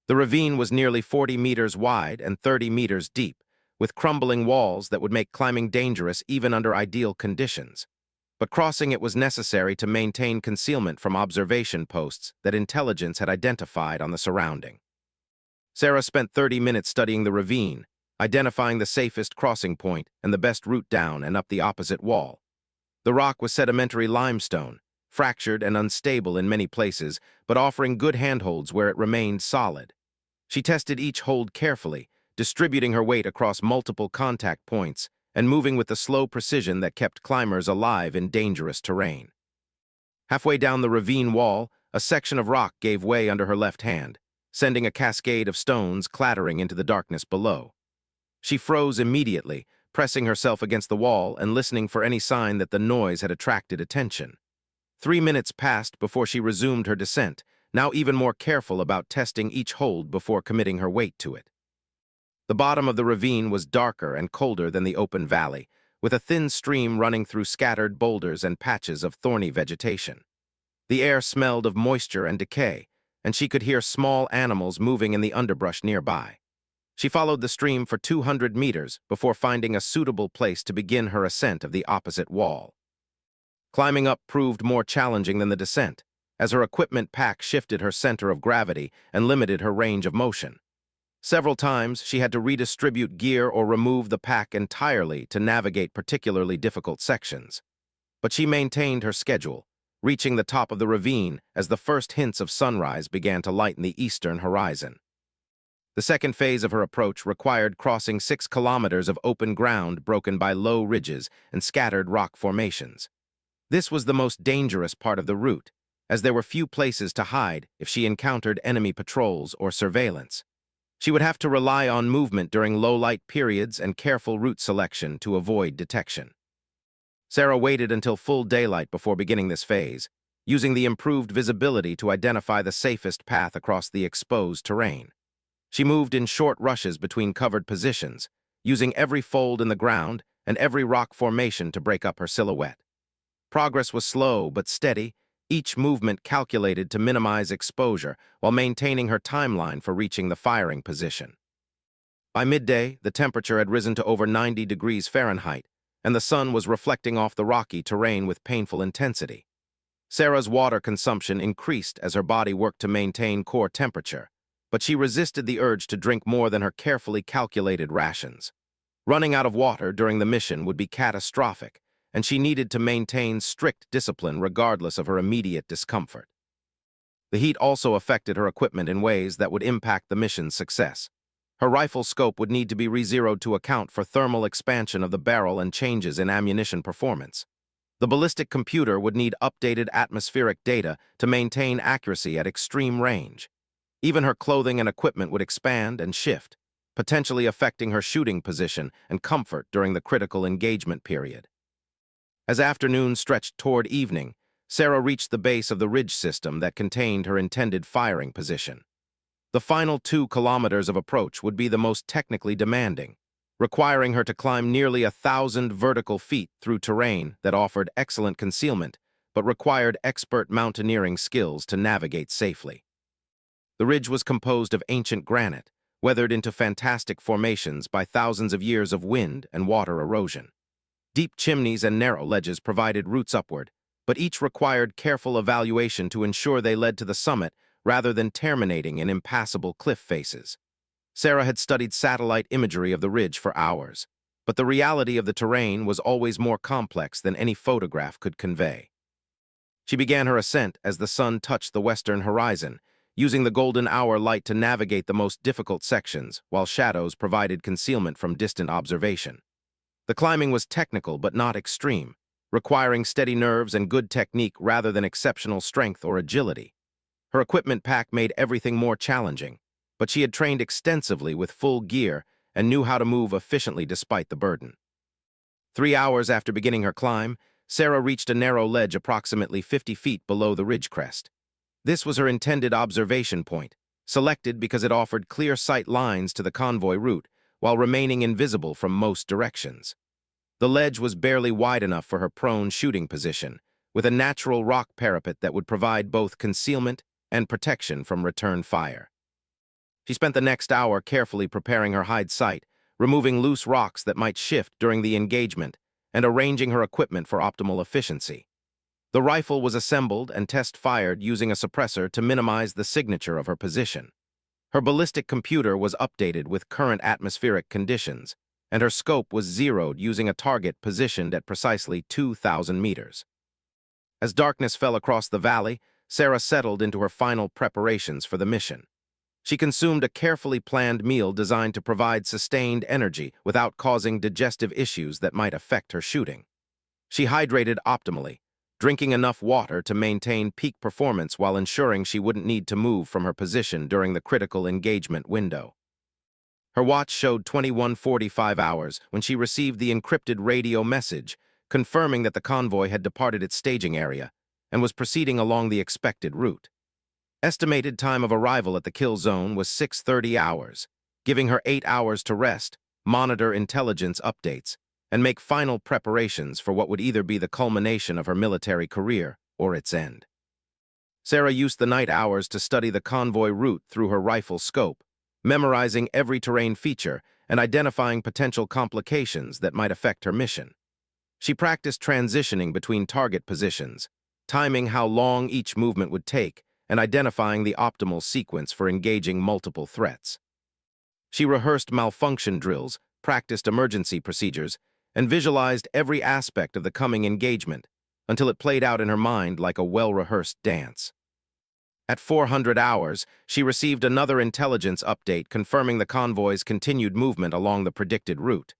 The ravine was nearly 40 meters wide and 30 meters deep, with crumbling walls that would make climbing dangerous even under ideal conditions. But crossing it was necessary to maintain concealment from observation posts that intelligence had identified on the surrounding. Sarah spent 30 minutes studying the ravine, identifying the safest crossing point and the best route down and up the opposite wall. The rock was sedimentary limestone, fractured and unstable in many places, but offering good handholds where it remained solid. She tested each hold carefully, distributing her weight across multiple contact points and moving with the slow precision that kept climbers alive in dangerous terrain. Halfway down the ravine wall, a section of rock gave way under her left hand, sending a cascade of stones clattering into the darkness below. She froze immediately, pressing herself against the wall and listening for any sign that the noise had attracted attention. 3 minutes passed before she resumed her descent, now even more careful about testing each hold before committing her weight to it. The bottom of the ravine was darker and colder than the open valley, with a thin stream running through scattered boulders and patches of thorny vegetation. The air smelled of moisture and decay, and she could hear small animals moving in the underbrush nearby. She followed the stream for 200 meters before finding a suitable place to begin her ascent of the opposite wall. Climbing up proved more challenging than the descent, as her equipment pack shifted her center of gravity and limited her range of motion. Several times, she had to redistribute gear or remove the pack entirely to navigate particularly difficult sections. But she maintained her schedule, reaching the top of the ravine as the first hints of sunrise began to lighten the eastern horizon. The second phase of her approach required crossing 6 kilometers of open ground broken by low ridges and scattered rock formations. This was the most dangerous part of the route, as there were few places to hide if she encountered enemy patrols or surveillance. She would have to rely on movement during low-light periods and careful route selection to avoid detection. Sarah waited until full daylight before beginning this phase, using the improved visibility to identify the safest path across the exposed terrain. She moved in short rushes between covered positions, using every fold in the ground and every rock formation to break up her silhouette. Progress was slow but steady, each movement calculated to minimize exposure while maintaining her timeline for reaching the firing position. By midday, the temperature had risen to over 90 degrees Fahrenheit, and the sun was reflecting off the rocky terrain with painful intensity. Sarah's water consumption increased as her body worked to maintain core temperature, but she resisted the urge to drink more than her carefully calculated rations. Running out of water during the mission would be catastrophic, and she needed to maintain strict discipline regardless of her immediate discomfort. The heat also affected her equipment in ways that would impact the mission's success. Her rifle scope would need to be re-zeroed to account for thermal expansion of the barrel and changes in ammunition performance. The ballistic computer would need updated atmospheric data to maintain accuracy at extreme range. Even her clothing and equipment would expand and shift, potentially affecting her shooting position and comfort during the critical engagement period. As afternoon stretched toward evening, Sarah reached the base of the ridge system that contained her intended firing position. The final 2 kilometers of approach would be the most technically demanding, requiring her to climb nearly 1,000 vertical feet through terrain that offered excellent concealment, but required expert mountaineering skills to navigate safely. The ridge was composed of ancient granite, weathered into fantastic formations by thousands of years of wind and water erosion. Deep chimneys and narrow ledges provided routes upward, but each required careful evaluation to ensure they led to the summit rather than terminating in impassable cliff faces. Sarah had studied satellite imagery of the ridge for hours, but the reality of the terrain was always more complex than any photograph could convey. She began her ascent as the sun touched the western horizon, using the golden hour light to navigate the most difficult sections, while shadows provided concealment from distant observation. The climbing was technical but not extreme, requiring steady nerves and good technique rather than exceptional strength or agility. Her equipment pack made everything more challenging, but she had trained extensively with full gear and knew how to move efficiently despite the burden. 3 hours after beginning her climb, Sarah reached a narrow ledge approximately 50 feet below the ridge crest. This was her intended observation point, selected because it offered clear sight lines to the convoy route while remaining invisible from most directions. The ledge was barely wide enough for her prone shooting position, with a natural rock parapet that would provide both concealment and protection from return fire. She spent the next hour carefully preparing her hide site, removing loose rocks that might shift during the engagement, and arranging her equipment for optimal efficiency. The rifle was assembled and test-fired using a suppressor to minimize the signature of her position. Her ballistic computer was updated with current atmospheric conditions, and her scope was zeroed using a target positioned at precisely 2,000 meters. As darkness fell across the valley, Sarah settled into her final preparations for the mission. She consumed a carefully planned meal designed to provide sustained energy without causing digestive issues that might affect her shooting. She hydrated optimally, drinking enough water to maintain peak performance while ensuring she wouldn't need to move from her position during the critical engagement window. Her watch showed 21:45 hours when she received the encrypted radio message confirming that the convoy had departed its staging area and was proceeding along the expected route. Estimated time of arrival at the kill zone was 6:30 hours, giving her 8 hours to rest, monitor intelligence updates, and make final preparations for what would either be the culmination of her military career or its end. Sarah used the night hours to study the convoy route through her rifle scope, memorizing every terrain feature and identifying potential complications that might affect her mission. She practiced transitioning between target positions, timing how long each movement would take, and identifying the optimal sequence for engaging multiple threats. She rehearsed malfunction drills, practiced emergency procedures, and visualized every aspect of the coming engagement until it played out in her mind like a well-rehearsed dance. At 400 hours, she received another intelligence update confirming the convoy's continued movement along the predicted route.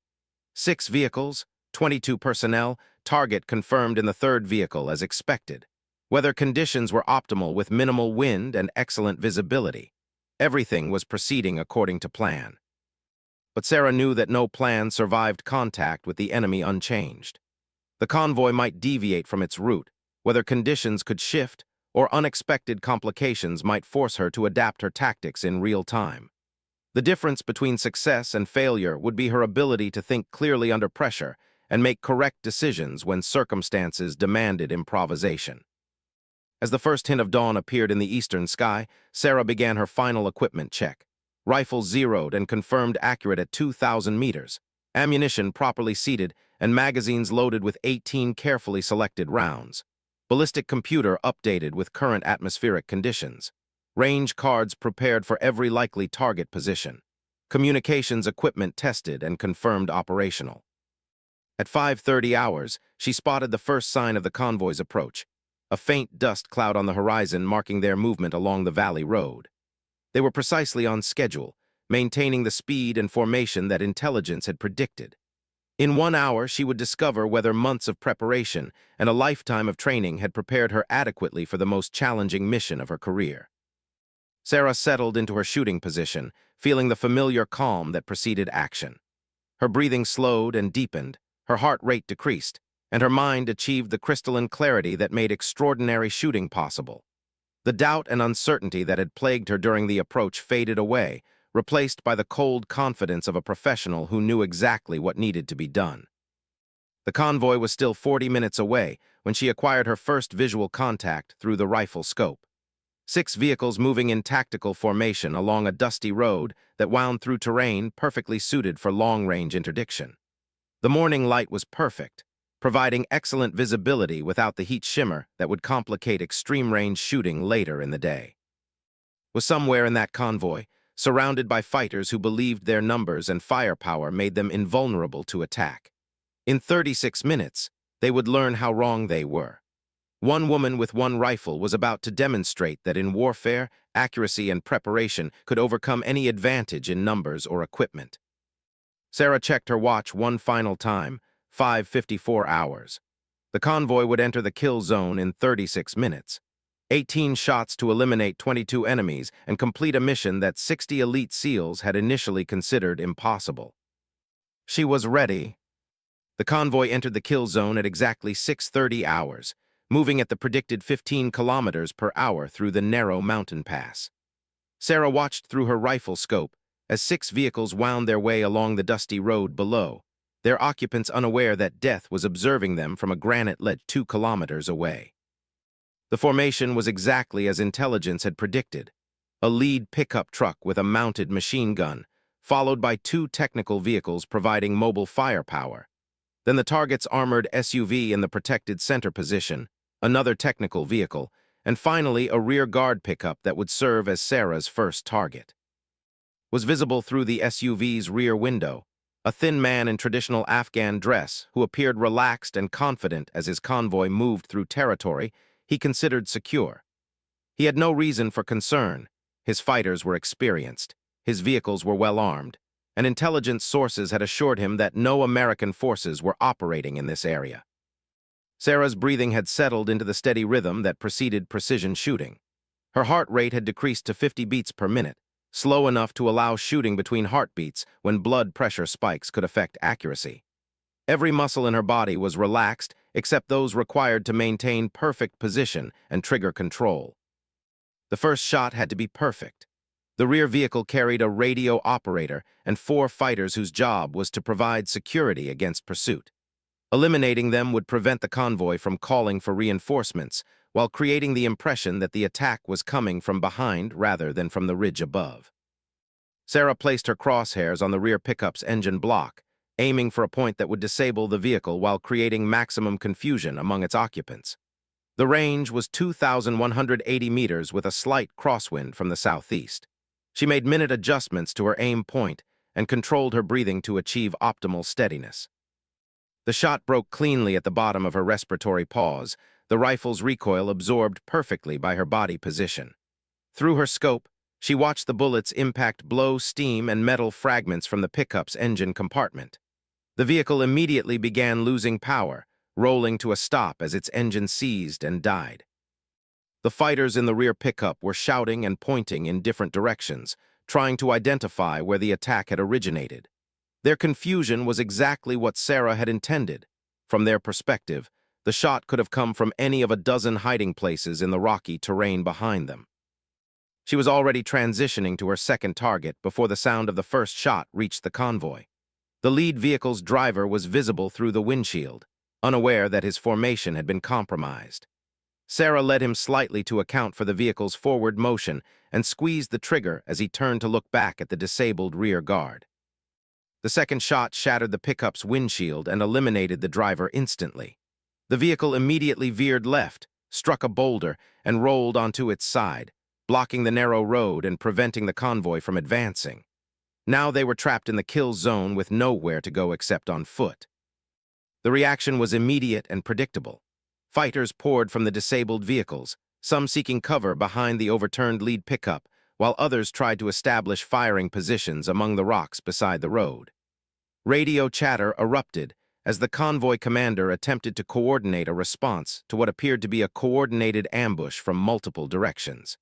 6 vehicles, 22 personnel, target confirmed in the third vehicle as expected. Weather conditions were optimal with minimal wind and excellent visibility. Everything was proceeding according to plan. But Sarah knew that no plan survived contact with the enemy unchanged. The convoy might deviate from its route, whether conditions could shift or unexpected complications might force her to adapt her tactics in real time. The difference between success and failure would be her ability to think clearly under pressure and make correct decisions when circumstances demanded improvisation. As the first hint of dawn appeared in the eastern sky, Sarah began her final equipment check. Rifles zeroed and confirmed accurate at 2,000 meters, ammunition properly seated, and magazines loaded with 18 carefully selected rounds. Ballistic computer updated with current atmospheric conditions. Range cards prepared for every likely target position. Communications equipment tested and confirmed operational. At 5:30 hours, she spotted the first sign of the convoy's approach, a faint dust cloud on the horizon marking their movement along the valley road. They were precisely on schedule, maintaining the speed and formation that intelligence had predicted. In 1 hour, she would discover whether months of preparation and a lifetime of training had prepared her adequately for the most challenging mission of her career. Sarah settled into her shooting position, feeling the familiar calm that preceded action. Her breathing slowed and deepened, her heart rate decreased, and her mind achieved the crystalline clarity that made extraordinary shooting possible. The doubt and uncertainty that had plagued her during the approach faded away, replaced by the cold confidence of a professional who knew exactly what needed to be done. The convoy was still 40 minutes away when she acquired her first visual contact through the rifle scope. 6 vehicles moving in tactical formation along a dusty road that wound through terrain perfectly suited for long-range interdiction. The morning light was perfect, providing excellent visibility without the heat shimmer that would complicate extreme-range shooting later in the day. Was somewhere in that convoy, surrounded by fighters who believed their numbers and firepower made them invulnerable to attack. In 36 minutes, they would learn how wrong they were. One woman with one rifle was about to demonstrate that in warfare, accuracy and preparation could overcome any advantage in numbers or equipment. Sarah checked her watch one final time, 5:54 hours. The convoy would enter the kill zone in 36 minutes. 18 shots to eliminate 22 enemies and complete a mission that 60 elite SEALs had initially considered impossible. She was ready. The convoy entered the kill zone at exactly 6:30 hours, moving at the predicted 15 kilometers per hour through the narrow mountain pass. Sarah watched through her rifle scope as 6 vehicles wound their way along the dusty road below, their occupants unaware that death was observing them from a granite ledge 2 kilometers away. The formation was exactly as intelligence had predicted: a lead pickup truck with a mounted machine gun, followed by 2 technical vehicles providing mobile firepower. Then the target's armored SUV in the protected center position, another technical vehicle, and finally a rear guard pickup that would serve as Sarah's first target. Was visible through the SUV's rear window, a thin man in traditional Afghan dress who appeared relaxed and confident as his convoy moved through territory he considered secure. He had no reason for concern. His fighters were experienced, his vehicles were well armed, and intelligence sources had assured him that no American forces were operating in this area. Sarah's breathing had settled into the steady rhythm that preceded precision shooting. Her heart rate had decreased to 50 beats per minute, slow enough to allow shooting between heartbeats when blood pressure spikes could affect accuracy. Every muscle in her body was relaxed except those required to maintain perfect position and trigger control. The first shot had to be perfect. The rear vehicle carried a radio operator and 4 fighters whose job was to provide security against pursuit. Eliminating them would prevent the convoy from calling for reinforcements, while creating the impression that the attack was coming from behind rather than from the ridge above. Sarah placed her crosshairs on the rear pickup's engine block, aiming for a point that would disable the vehicle while creating maximum confusion among its occupants. The range was 2,180 meters with a slight crosswind from the southeast. She made minute adjustments to her aim point and controlled her breathing to achieve optimal steadiness. The shot broke cleanly at the bottom of her respiratory pause, the rifle's recoil absorbed perfectly by her body position. Through her scope, she watched the bullets impact blow, steam, and metal fragments from the pickup's engine compartment. The vehicle immediately began losing power, rolling to a stop as its engine seized and died. The fighters in the rear pickup were shouting and pointing in different directions, trying to identify where the attack had originated. Their confusion was exactly what Sarah had intended. From their perspective, the shot could have come from any of a dozen hiding places in the rocky terrain behind them. She was already transitioning to her second target before the sound of the first shot reached the convoy. The lead vehicle's driver was visible through the windshield, unaware that his formation had been compromised. Sarah led him slightly to account for the vehicle's forward motion and squeezed the trigger as he turned to look back at the disabled rear guard. The second shot shattered the pickup's windshield and eliminated the driver instantly. The vehicle immediately veered left, struck a boulder, and rolled onto its side, blocking the narrow road and preventing the convoy from advancing. Now they were trapped in the kill zone with nowhere to go except on foot. The reaction was immediate and predictable. Fighters poured from the disabled vehicles, some seeking cover behind the overturned lead pickup, while others tried to establish firing positions among the rocks beside the road. Radio chatter erupted as the convoy commander attempted to coordinate a response to what appeared to be a coordinated ambush from multiple directions.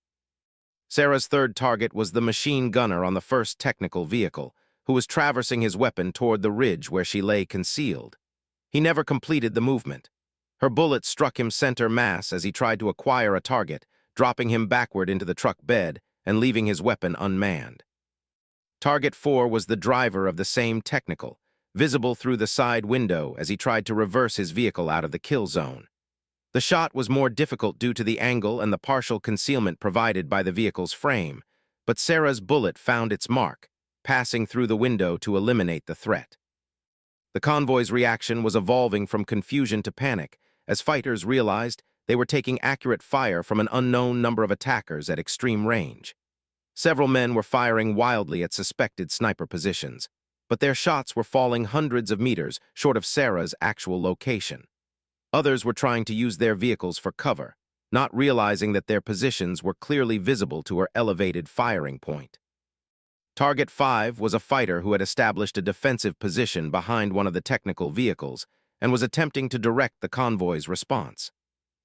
Sarah's third target was the machine gunner on the first technical vehicle, who was traversing his weapon toward the ridge where she lay concealed. He never completed the movement. Her bullet struck him center mass as he tried to acquire a target, dropping him backward into the truck bed and leaving his weapon unmanned. Target 4 was the driver of the same technical, visible through the side window as he tried to reverse his vehicle out of the kill zone. The shot was more difficult due to the angle and the partial concealment provided by the vehicle's frame, but Sarah's bullet found its mark, passing through the window to eliminate the threat. The convoy's reaction was evolving from confusion to panic as fighters realized they were taking accurate fire from an unknown number of attackers at extreme range. Several men were firing wildly at suspected sniper positions, but their shots were falling hundreds of meters short of Sarah's actual location. Others were trying to use their vehicles for cover, not realizing that their positions were clearly visible to her elevated firing point. Target 5 was a fighter who had established a defensive position behind one of the technical vehicles and was attempting to direct the convoy's response.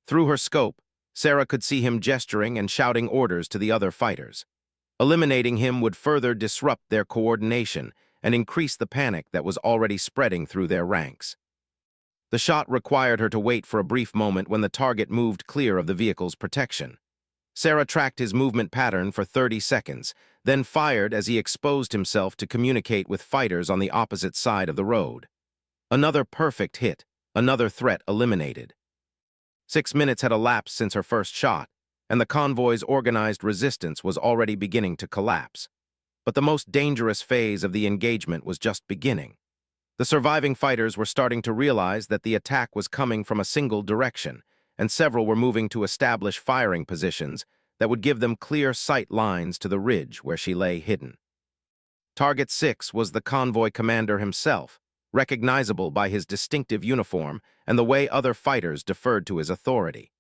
Through her scope, Sarah could see him gesturing and shouting orders to the other fighters. Eliminating him would further disrupt their coordination and increase the panic that was already spreading through their ranks. The shot required her to wait for a brief moment when the target moved clear of the vehicle's protection. Sarah tracked his movement pattern for 30 seconds, then fired as he exposed himself to communicate with fighters on the opposite side of the road. Another perfect hit, another threat eliminated. 6 minutes had elapsed since her first shot, and the convoy's organized resistance was already beginning to collapse. But the most dangerous phase of the engagement was just beginning. The surviving fighters were starting to realize that the attack was coming from a single direction, and several were moving to establish firing positions that would give them clear sight lines to the ridge where she lay hidden. Target 6 was the convoy commander himself, recognizable by his distinctive uniform and the way other fighters deferred to his authority.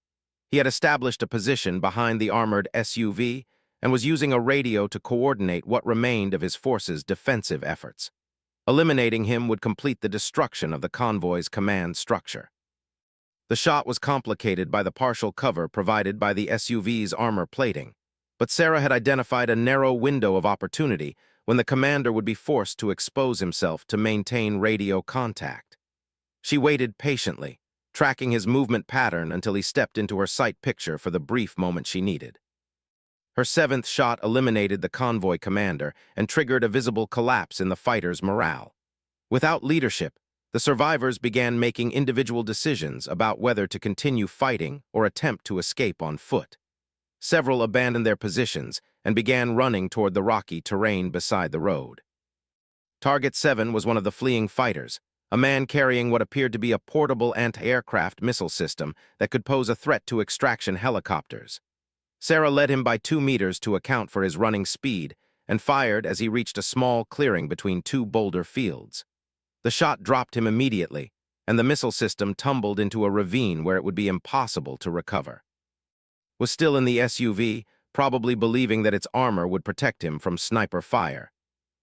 He had established a position behind the armored SUV and was using a radio to coordinate what remained of his force's defensive efforts. Eliminating him would complete the destruction of the convoy's command structure. The shot was complicated by the partial cover provided by the SUV's armor plating, but Sarah had identified a narrow window of opportunity when the commander would be forced to expose himself to maintain radio contact. She waited patiently, tracking his movement pattern until he stepped into her sight picture for the brief moment she needed. Her seventh shot eliminated the convoy commander and triggered a visible collapse in the fighters' morale. Without leadership, the survivors began making individual decisions about whether to continue fighting or attempt to escape on foot. Several abandoned their positions and began running toward the rocky terrain beside the road. Target 7 was one of the fleeing fighters, a man carrying what appeared to be a portable anti-aircraft missile system that could pose a threat to extraction helicopters. Sarah led him by 2 meters to account for his running speed and fired as he reached a small clearing between 2 boulder fields. The shot dropped him immediately, and the missile system tumbled into a ravine where it would be impossible to recover. Was still in the SUV, probably believing that its armor would protect him from sniper fire.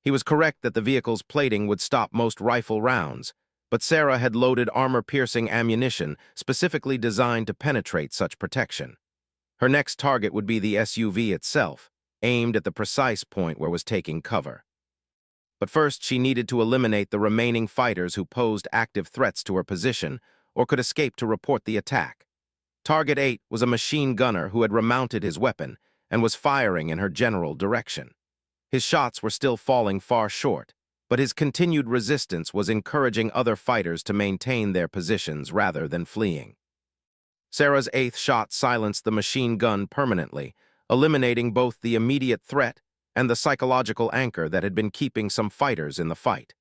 He was correct that the vehicle's plating would stop most rifle rounds, but Sarah had loaded armor-piercing ammunition specifically designed to penetrate such protection. Her next target would be the SUV itself, aimed at the precise point where was taking cover. But first, she needed to eliminate the remaining fighters who posed active threats to her position or could escape to report the attack. Target 8 was a machine gunner who had remounted his weapon and was firing in her general direction. His shots were still falling far short, but his continued resistance was encouraging other fighters to maintain their positions rather than fleeing. Sarah's 8th shot silenced the machine gun permanently, eliminating both the immediate threat and the psychological anchor that had been keeping some fighters in the fight.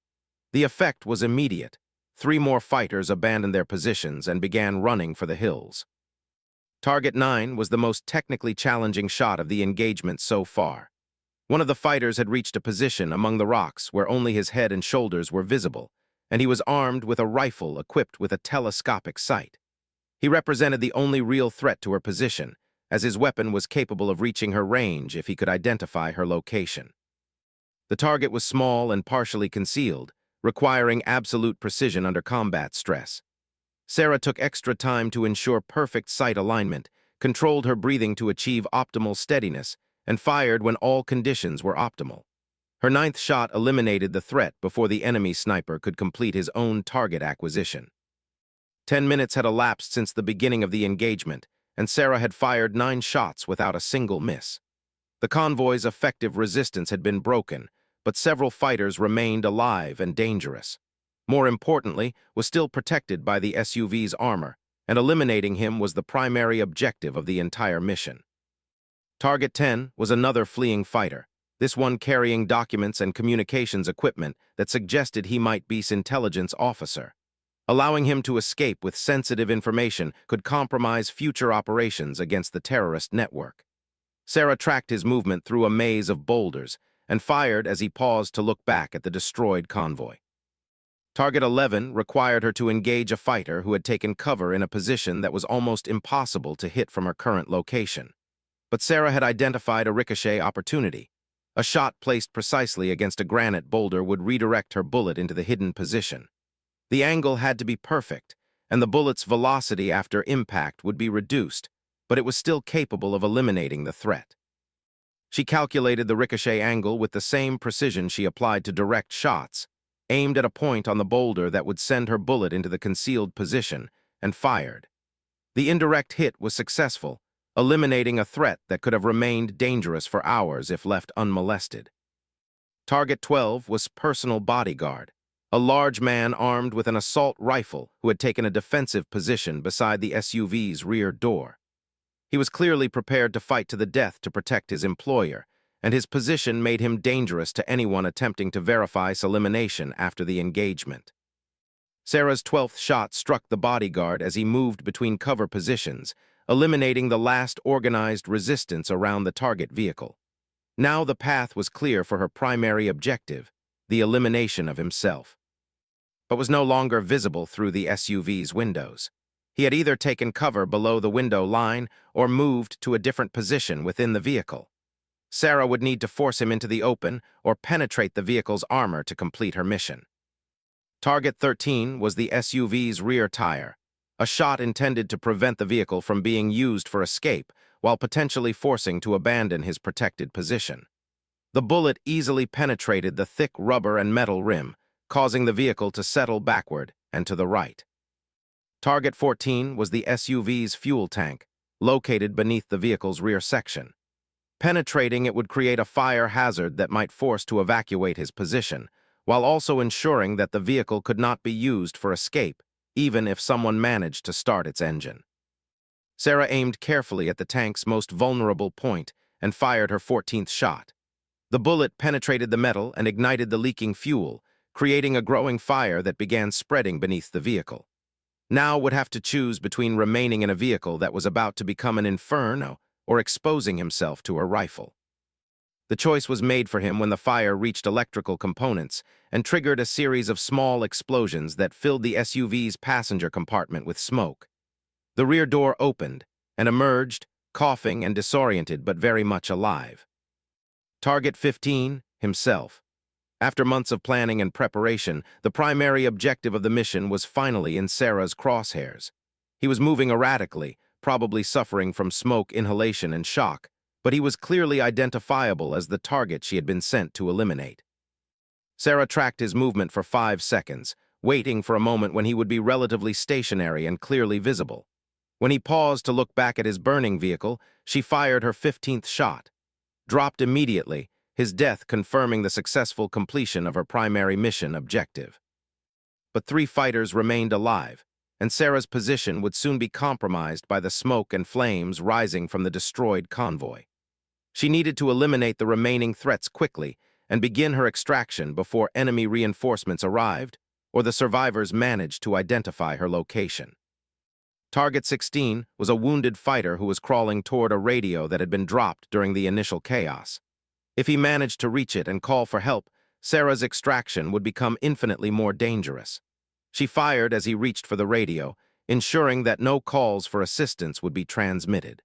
The effect was immediate. 3 more fighters abandoned their positions and began running for the hills. Target 9 was the most technically challenging shot of the engagement so far. One of the fighters had reached a position among the rocks where only his head and shoulders were visible, and he was armed with a rifle equipped with a telescopic sight. He represented the only real threat to her position, as his weapon was capable of reaching her range if he could identify her location. The target was small and partially concealed, requiring absolute precision under combat stress. Sarah took extra time to ensure perfect sight alignment, controlled her breathing to achieve optimal steadiness, and fired when all conditions were optimal. Her 9th shot eliminated the threat before the enemy sniper could complete his own target acquisition. 10 minutes had elapsed since the beginning of the engagement, and Sarah had fired 9 shots without a single miss. The convoy's effective resistance had been broken, but several fighters remained alive and dangerous. More importantly, was still protected by the SUV's armor, and eliminating him was the primary objective of the entire mission. Target 10 was another fleeing fighter, this one carrying documents and communications equipment that suggested he might be an intelligence officer. Allowing him to escape with sensitive information could compromise future operations against the terrorist network. Sarah tracked his movement through a maze of boulders and fired as he paused to look back at the destroyed convoy. Target 11 required her to engage a fighter who had taken cover in a position that was almost impossible to hit from her current location. But Sarah had identified a ricochet opportunity. A shot placed precisely against a granite boulder would redirect her bullet into the hidden position. The angle had to be perfect, and the bullet's velocity after impact would be reduced, but it was still capable of eliminating the threat. She calculated the ricochet angle with the same precision she applied to direct shots, aimed at a point on the boulder that would send her bullet into the concealed position, and fired. The indirect hit was successful, eliminating a threat that could have remained dangerous for hours if left unmolested. Target 12 was personal bodyguard, a large man armed with an assault rifle who had taken a defensive position beside the SUV's rear door. He was clearly prepared to fight to the death to protect his employer, and his position made him dangerous to anyone attempting to verify his elimination after the engagement. Sarah's 12th shot struck the bodyguard as he moved between cover positions, eliminating the last organized resistance around the target vehicle. Now the path was clear for her primary objective, the elimination of himself, but was no longer visible through the SUV's windows. He had either taken cover below the window line or moved to a different position within the vehicle. Sarah would need to force him into the open or penetrate the vehicle's armor to complete her mission. Target 13 was the SUV's rear tire, a shot intended to prevent the vehicle from being used for escape while potentially forcing to abandon his protected position. The bullet easily penetrated the thick rubber and metal rim, causing the vehicle to settle backward and to the right. Target 14 was the SUV's fuel tank, located beneath the vehicle's rear section. Penetrating it would create a fire hazard that might force to evacuate his position, while also ensuring that the vehicle could not be used for escape, even if someone managed to start its engine. Sarah aimed carefully at the tank's most vulnerable point and fired her 14th shot. The bullet penetrated the metal and ignited the leaking fuel, creating a growing fire that began spreading beneath the vehicle. Now would have to choose between remaining in a vehicle that was about to become an inferno or exposing himself to a rifle. The choice was made for him when the fire reached electrical components and triggered a series of small explosions that filled the SUV's passenger compartment with smoke. The rear door opened, and emerged coughing and disoriented but very much alive. Target 15, himself. After months of planning and preparation, the primary objective of the mission was finally in Sarah's crosshairs. He was moving erratically, probably suffering from smoke inhalation and shock, but he was clearly identifiable as the target she had been sent to eliminate. Sarah tracked his movement for 5 seconds, waiting for a moment when he would be relatively stationary and clearly visible. When he paused to look back at his burning vehicle, she fired her 15th shot. Dropped immediately, his death confirming the successful completion of her primary mission objective. But 3 fighters remained alive, and Sarah's position would soon be compromised by the smoke and flames rising from the destroyed convoy. She needed to eliminate the remaining threats quickly and begin her extraction before enemy reinforcements arrived or the survivors managed to identify her location. Target 16 was a wounded fighter who was crawling toward a radio that had been dropped during the initial chaos. If he managed to reach it and call for help, Sarah's extraction would become infinitely more dangerous. She fired as he reached for the radio, ensuring that no calls for assistance would be transmitted.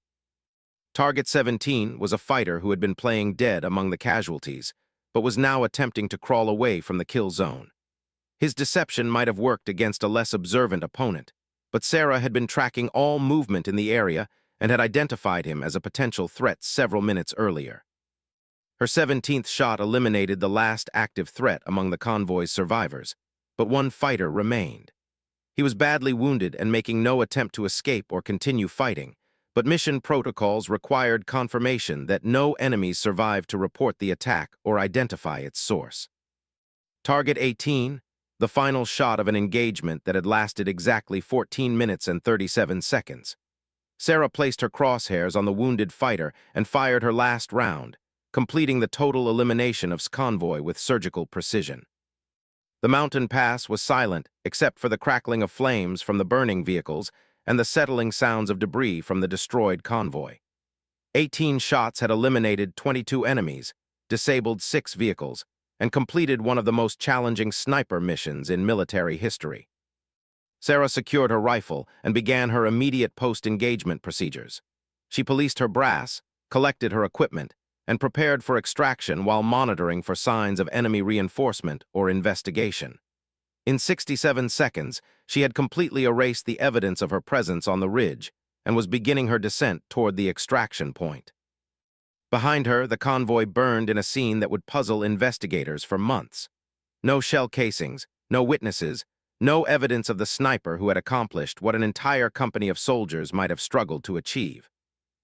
Target 17 was a fighter who had been playing dead among the casualties, but was now attempting to crawl away from the kill zone. His deception might have worked against a less observant opponent, but Sarah had been tracking all movement in the area and had identified him as a potential threat several minutes earlier. Her 17th shot eliminated the last active threat among the convoy's survivors, but 1 fighter remained. He was badly wounded and making no attempt to escape or continue fighting, but mission protocols required confirmation that no enemies survived to report the attack or identify its source. Target 18, the final shot of an engagement that had lasted exactly 14 minutes and 37 seconds. Sarah placed her crosshairs on the wounded fighter and fired her last round, completing the total elimination of Convoy with surgical precision. The mountain pass was silent except for the crackling of flames from the burning vehicles and the settling sounds of debris from the destroyed convoy. 18 shots had eliminated 22 enemies, disabled 6 vehicles, and completed one of the most challenging sniper missions in military history. Sarah secured her rifle and began her immediate post-engagement procedures. She policed her brass, collected her equipment, and prepared for extraction while monitoring for signs of enemy reinforcement or investigation. In 67 seconds, she had completely erased the evidence of her presence on the ridge and was beginning her descent toward the extraction point. Behind her, the convoy burned in a scene that would puzzle investigators for months. No shell casings, no witnesses, no evidence of the sniper who had accomplished what an entire company of soldiers might have struggled to achieve.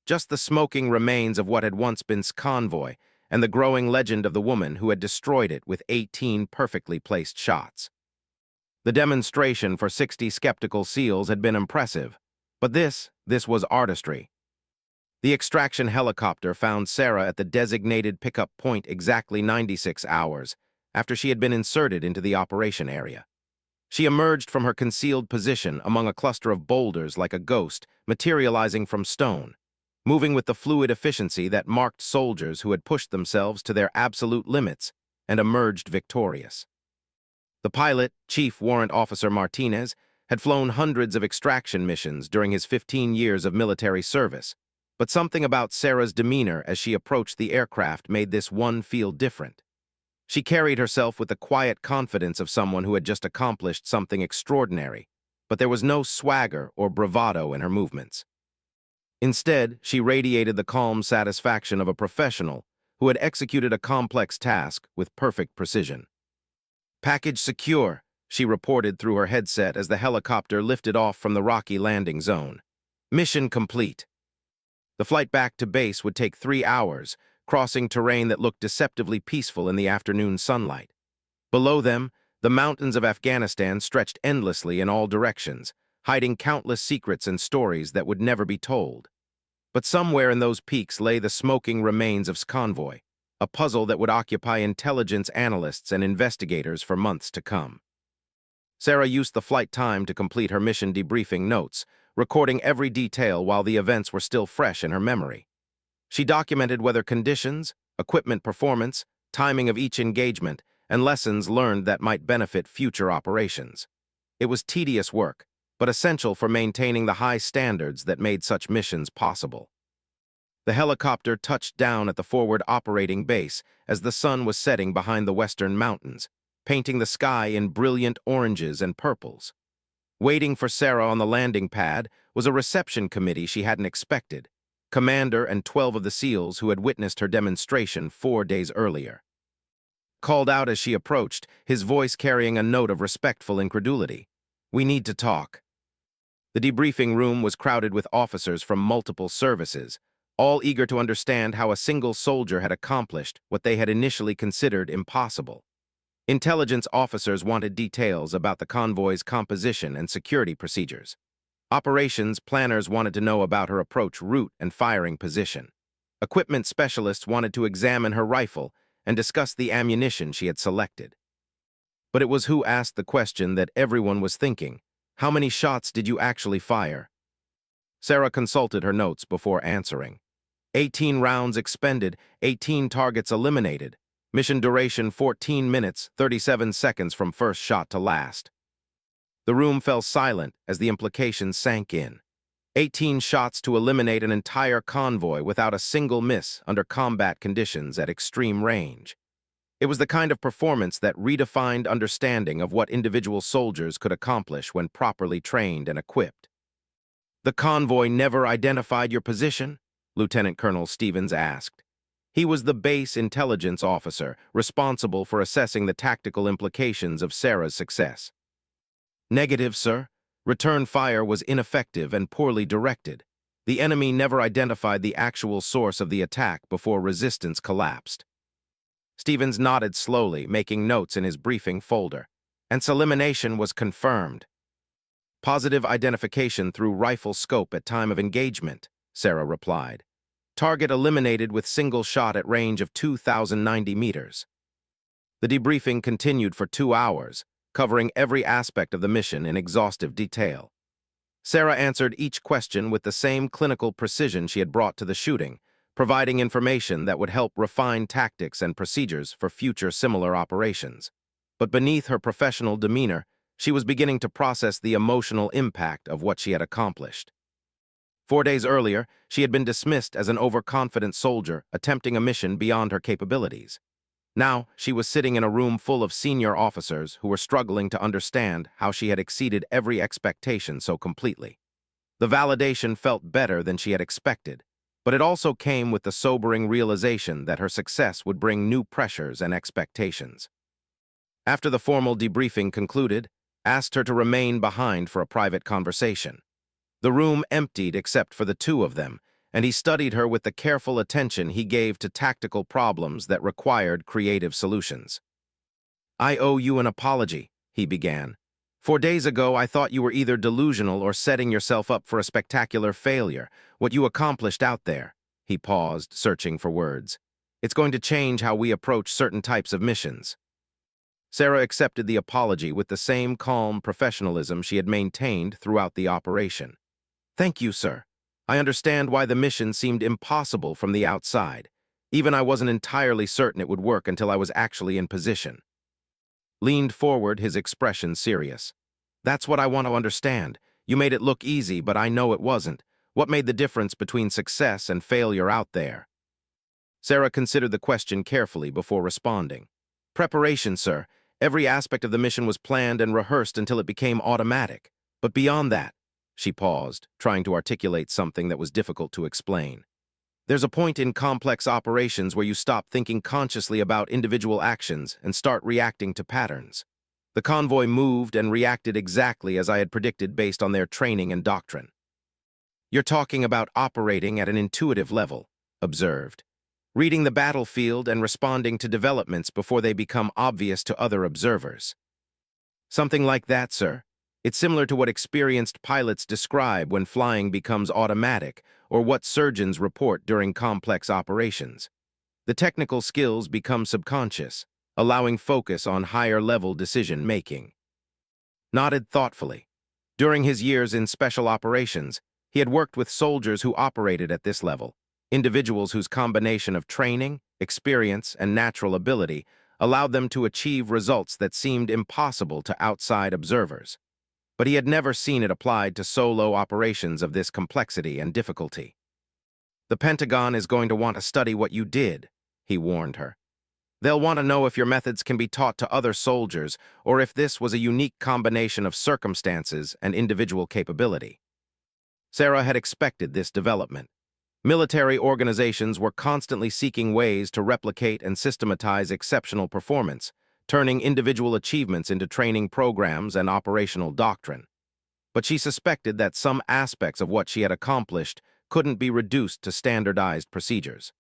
Just the smoking remains of what had once been Convoy and the growing legend of the woman who had destroyed it with 18 perfectly placed shots. The demonstration for 60 skeptical SEALs had been impressive, but this was artistry. The extraction helicopter found Sarah at the designated pickup point exactly 96 hours after she had been inserted into the operation area. She emerged from her concealed position among a cluster of boulders like a ghost, materializing from stone, moving with the fluid efficiency that marked soldiers who had pushed themselves to their absolute limits and emerged victorious. The pilot, Chief Warrant Officer Martinez, had flown hundreds of extraction missions during his 15 years of military service, but something about Sarah's demeanor as she approached the aircraft made this one feel different. She carried herself with the quiet confidence of someone who had just accomplished something extraordinary, but there was no swagger or bravado in her movements. Instead, she radiated the calm satisfaction of a professional who had executed a complex task with perfect precision. "Package secure," she reported through her headset as the helicopter lifted off from the rocky landing zone. "Mission complete." The flight back to base would take 3 hours, crossing terrain that looked deceptively peaceful in the afternoon sunlight. Below them, the mountains of Afghanistan stretched endlessly in all directions, hiding countless secrets and stories that would never be told. But somewhere in those peaks lay the smoking remains of Convoy, a puzzle that would occupy intelligence analysts and investigators for months to come. Sarah used the flight time to complete her mission debriefing notes, recording every detail while the events were still fresh in her memory. She documented weather conditions, equipment performance, timing of each engagement, and lessons learned that might benefit future operations. It was tedious work, but essential for maintaining the high standards that made such missions possible. The helicopter touched down at the forward operating base as the sun was setting behind the western mountains, painting the sky in brilliant oranges and purples. Waiting for Sarah on the landing pad was a reception committee she hadn't expected, Commander and 12 of the SEALs who had witnessed her demonstration 4 days earlier. Called out as she approached, his voice carrying a note of respectful incredulity. "We need to talk." The debriefing room was crowded with officers from multiple services, all eager to understand how a single soldier had accomplished what they had initially considered impossible. Intelligence officers wanted details about the convoy's composition and security procedures. Operations planners wanted to know about her approach route and firing position. Equipment specialists wanted to examine her rifle and discuss the ammunition she had selected. But it was who asked the question that everyone was thinking. How many shots did you actually fire? Sarah consulted her notes before answering. 18 rounds expended, 18 targets eliminated. Mission duration 14 minutes, 37 seconds from first shot to last. The room fell silent as the implications sank in. 18 shots to eliminate an entire convoy without a single miss under combat conditions at extreme range. It was the kind of performance that redefined understanding of what individual soldiers could accomplish when properly trained and equipped. "The convoy never identified your position?" Lieutenant Colonel Stevens asked. He was the base intelligence officer responsible for assessing the tactical implications of Sarah's success. "Negative, sir. Return fire was ineffective and poorly directed. The enemy never identified the actual source of the attack before resistance collapsed." Stevens nodded slowly, making notes in his briefing folder. "And elimination was confirmed." "Positive identification through rifle scope at time of engagement," Sarah replied. "Target eliminated with single shot at range of 2,090 meters." The debriefing continued for 2 hours, covering every aspect of the mission in exhaustive detail. Sarah answered each question with the same clinical precision she had brought to the shooting, providing information that would help refine tactics and procedures for future similar operations. But beneath her professional demeanor, she was beginning to process the emotional impact of what she had accomplished. 4 days earlier, she had been dismissed as an overconfident soldier attempting a mission beyond her capabilities. Now, she was sitting in a room full of senior officers who were struggling to understand how she had exceeded every expectation so completely. The validation felt better than she had expected, but it also came with the sobering realization that her success would bring new pressures and expectations. After the formal debriefing concluded, asked her to remain behind for a private conversation. The room emptied except for the two of them, and he studied her with the careful attention he gave to tactical problems that required creative solutions. "I owe you an apology," he began. 4 days ago, I thought you were either delusional or setting yourself up for a spectacular failure. What you accomplished out there." He paused, searching for words. "It's going to change how we approach certain types of missions." Sarah accepted the apology with the same calm professionalism she had maintained throughout the operation. "Thank you, sir. I understand why the mission seemed impossible from the outside. Even I wasn't entirely certain it would work until I was actually in position." Leaned forward, his expression serious. "That's what I want to understand. You made it look easy, but I know it wasn't. What made the difference between success and failure out there?" Sarah considered the question carefully before responding. "Preparation, sir. Every aspect of the mission was planned and rehearsed until it became automatic. But beyond that," she paused, trying to articulate something that was difficult to explain. "There's a point in complex operations where you stop thinking consciously about individual actions and start reacting to patterns. The convoy moved and reacted exactly as I had predicted based on their training and doctrine." "You're talking about operating at an intuitive level," observed. "Reading the battlefield and responding to developments before they become obvious to other observers." "Something like that, sir. It's similar to what experienced pilots describe when flying becomes automatic, or what surgeons report during complex operations. The technical skills become subconscious, allowing focus on higher-level decision-making." Nodded thoughtfully. During his years in special operations, he had worked with soldiers who operated at this level, individuals whose combination of training, experience, and natural ability allowed them to achieve results that seemed impossible to outside observers. But he had never seen it applied to solo operations of this complexity and difficulty. The Pentagon is going to want to study what you did, he warned her. They'll want to know if your methods can be taught to other soldiers or if this was a unique combination of circumstances and individual capability. Sarah had expected this development. Military organizations were constantly seeking ways to replicate and systematize exceptional performance, turning individual achievements into training programs and operational doctrine. But she suspected that some aspects of what she had accomplished couldn't be reduced to standardized procedures.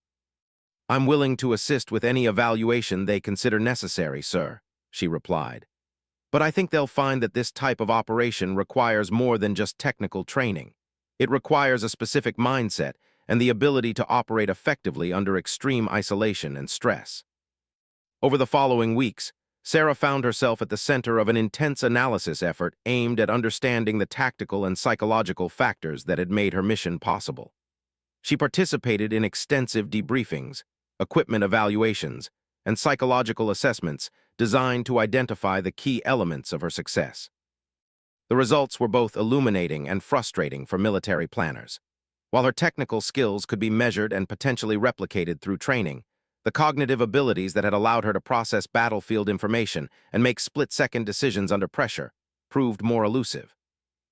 "I'm willing to assist with any evaluation they consider necessary, sir," she replied. "But I think they'll find that this type of operation requires more than just technical training. It requires a specific mindset and the ability to operate effectively under extreme isolation and stress." Over the following weeks, Sarah found herself at the center of an intense analysis effort aimed at understanding the tactical and psychological factors that had made her mission possible. She participated in extensive debriefings, equipment evaluations, and psychological assessments designed to identify the key elements of her success. The results were both illuminating and frustrating for military planners. While her technical skills could be measured and potentially replicated through training, the cognitive abilities that had allowed her to process battlefield information and make split-second decisions under pressure proved more elusive.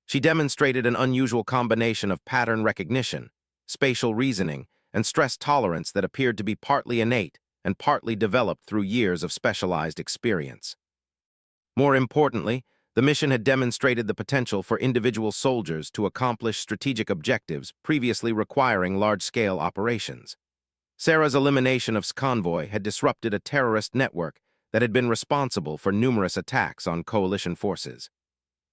She demonstrated an unusual combination of pattern recognition, spatial reasoning, and stress tolerance that appeared to be partly innate and partly developed through years of specialized experience. More importantly, the mission had demonstrated the potential for individual soldiers to accomplish strategic objectives previously requiring large-scale operations. Sarah's elimination of Convoy had disrupted a terrorist network that had been responsible for numerous attacks on coalition forces.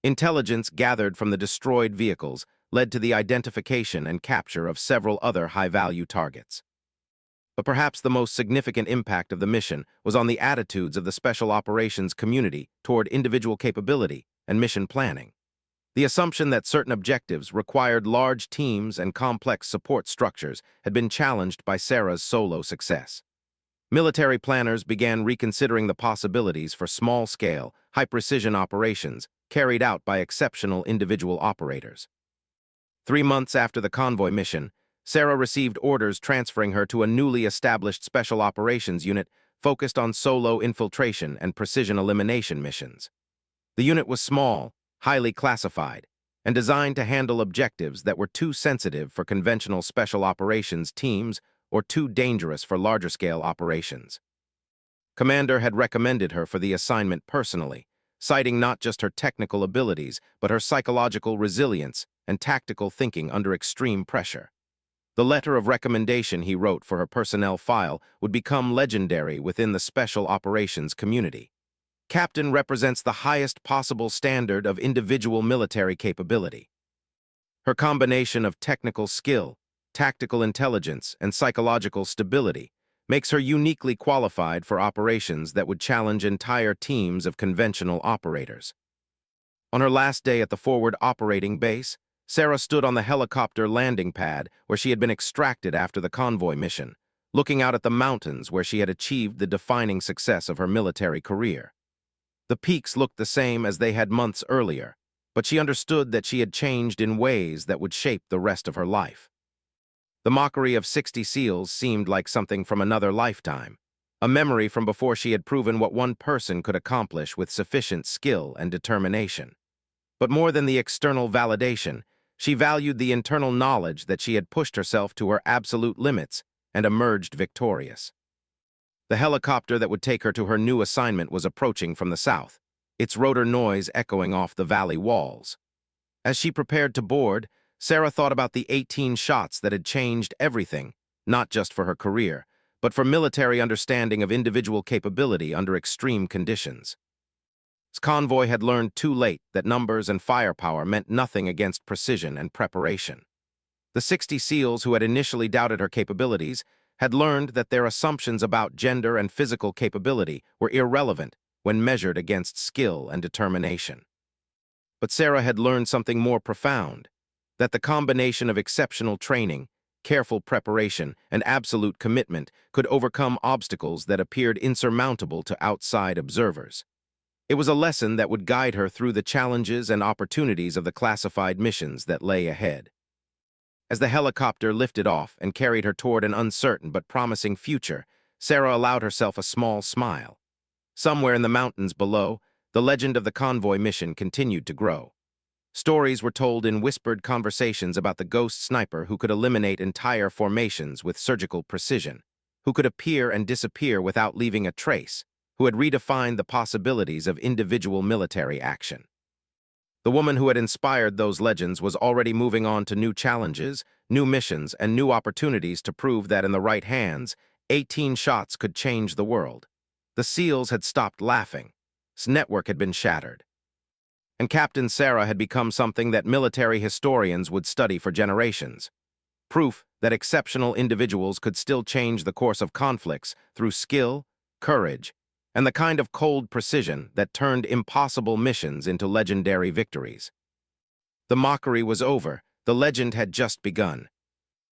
Intelligence gathered from the destroyed vehicles led to the identification and capture of several other high-value targets. But perhaps the most significant impact of the mission was on the attitudes of the special operations community toward individual capability and mission planning. The assumption that certain objectives required large teams and complex support structures had been challenged by Sarah's solo success. Military planners began reconsidering the possibilities for small-scale, high-precision operations carried out by exceptional individual operators. 3 months after the Convoy mission, Sarah received orders transferring her to a newly established special operations unit focused on solo infiltration and precision elimination missions. The unit was small, highly classified, and designed to handle objectives that were too sensitive for conventional special operations teams or too dangerous for larger-scale operations. Commander had recommended her for the assignment personally, citing not just her technical abilities, but her psychological resilience and tactical thinking under extreme pressure. The letter of recommendation he wrote for her personnel file would become legendary within the special operations community. Captain represents the highest possible standard of individual military capability. Her combination of technical skill, tactical intelligence, and psychological stability makes her uniquely qualified for operations that would challenge entire teams of conventional operators. On her last day at the forward operating base, Sarah stood on the helicopter landing pad where she had been extracted after the Convoy mission, looking out at the mountains where she had achieved the defining success of her military career. The peaks looked the same as they had months earlier, but she understood that she had changed in ways that would shape the rest of her life. The mockery of 60 SEALs seemed like something from another lifetime, a memory from before she had proven what one person could accomplish with sufficient skill and determination. But more than the external validation, she valued the internal knowledge that she had pushed herself to her absolute limits and emerged victorious. The helicopter that would take her to her new assignment was approaching from the south, its rotor noise echoing off the valley walls. As she prepared to board, Sarah thought about the 18 shots that had changed everything, not just for her career, but for military understanding of individual capability under extreme conditions. Convoy had learned too late that numbers and firepower meant nothing against precision and preparation. The 60 SEALs who had initially doubted her capabilities had learned that their assumptions about gender and physical capability were irrelevant when measured against skill and determination. But Sarah had learned something more profound, that the combination of exceptional training, careful preparation, and absolute commitment could overcome obstacles that appeared insurmountable to outside observers. It was a lesson that would guide her through the challenges and opportunities of the classified missions that lay ahead. As the helicopter lifted off and carried her toward an uncertain but promising future, Sarah allowed herself a small smile. Somewhere in the mountains below, the legend of the Convoy mission continued to grow. Stories were told in whispered conversations about the ghost sniper who could eliminate entire formations with surgical precision, who could appear and disappear without leaving a trace, who had redefined the possibilities of individual military action. The woman who had inspired those legends was already moving on to new challenges, new missions, and new opportunities to prove that in the right hands, 18 shots could change the world. The SEALs had stopped laughing. Its network had been shattered. And Captain Sarah had become something that military historians would study for generations. Proof that exceptional individuals could still change the course of conflicts through skill, courage, and the kind of cold precision that turned impossible missions into legendary victories. The mockery was over. The legend had just begun.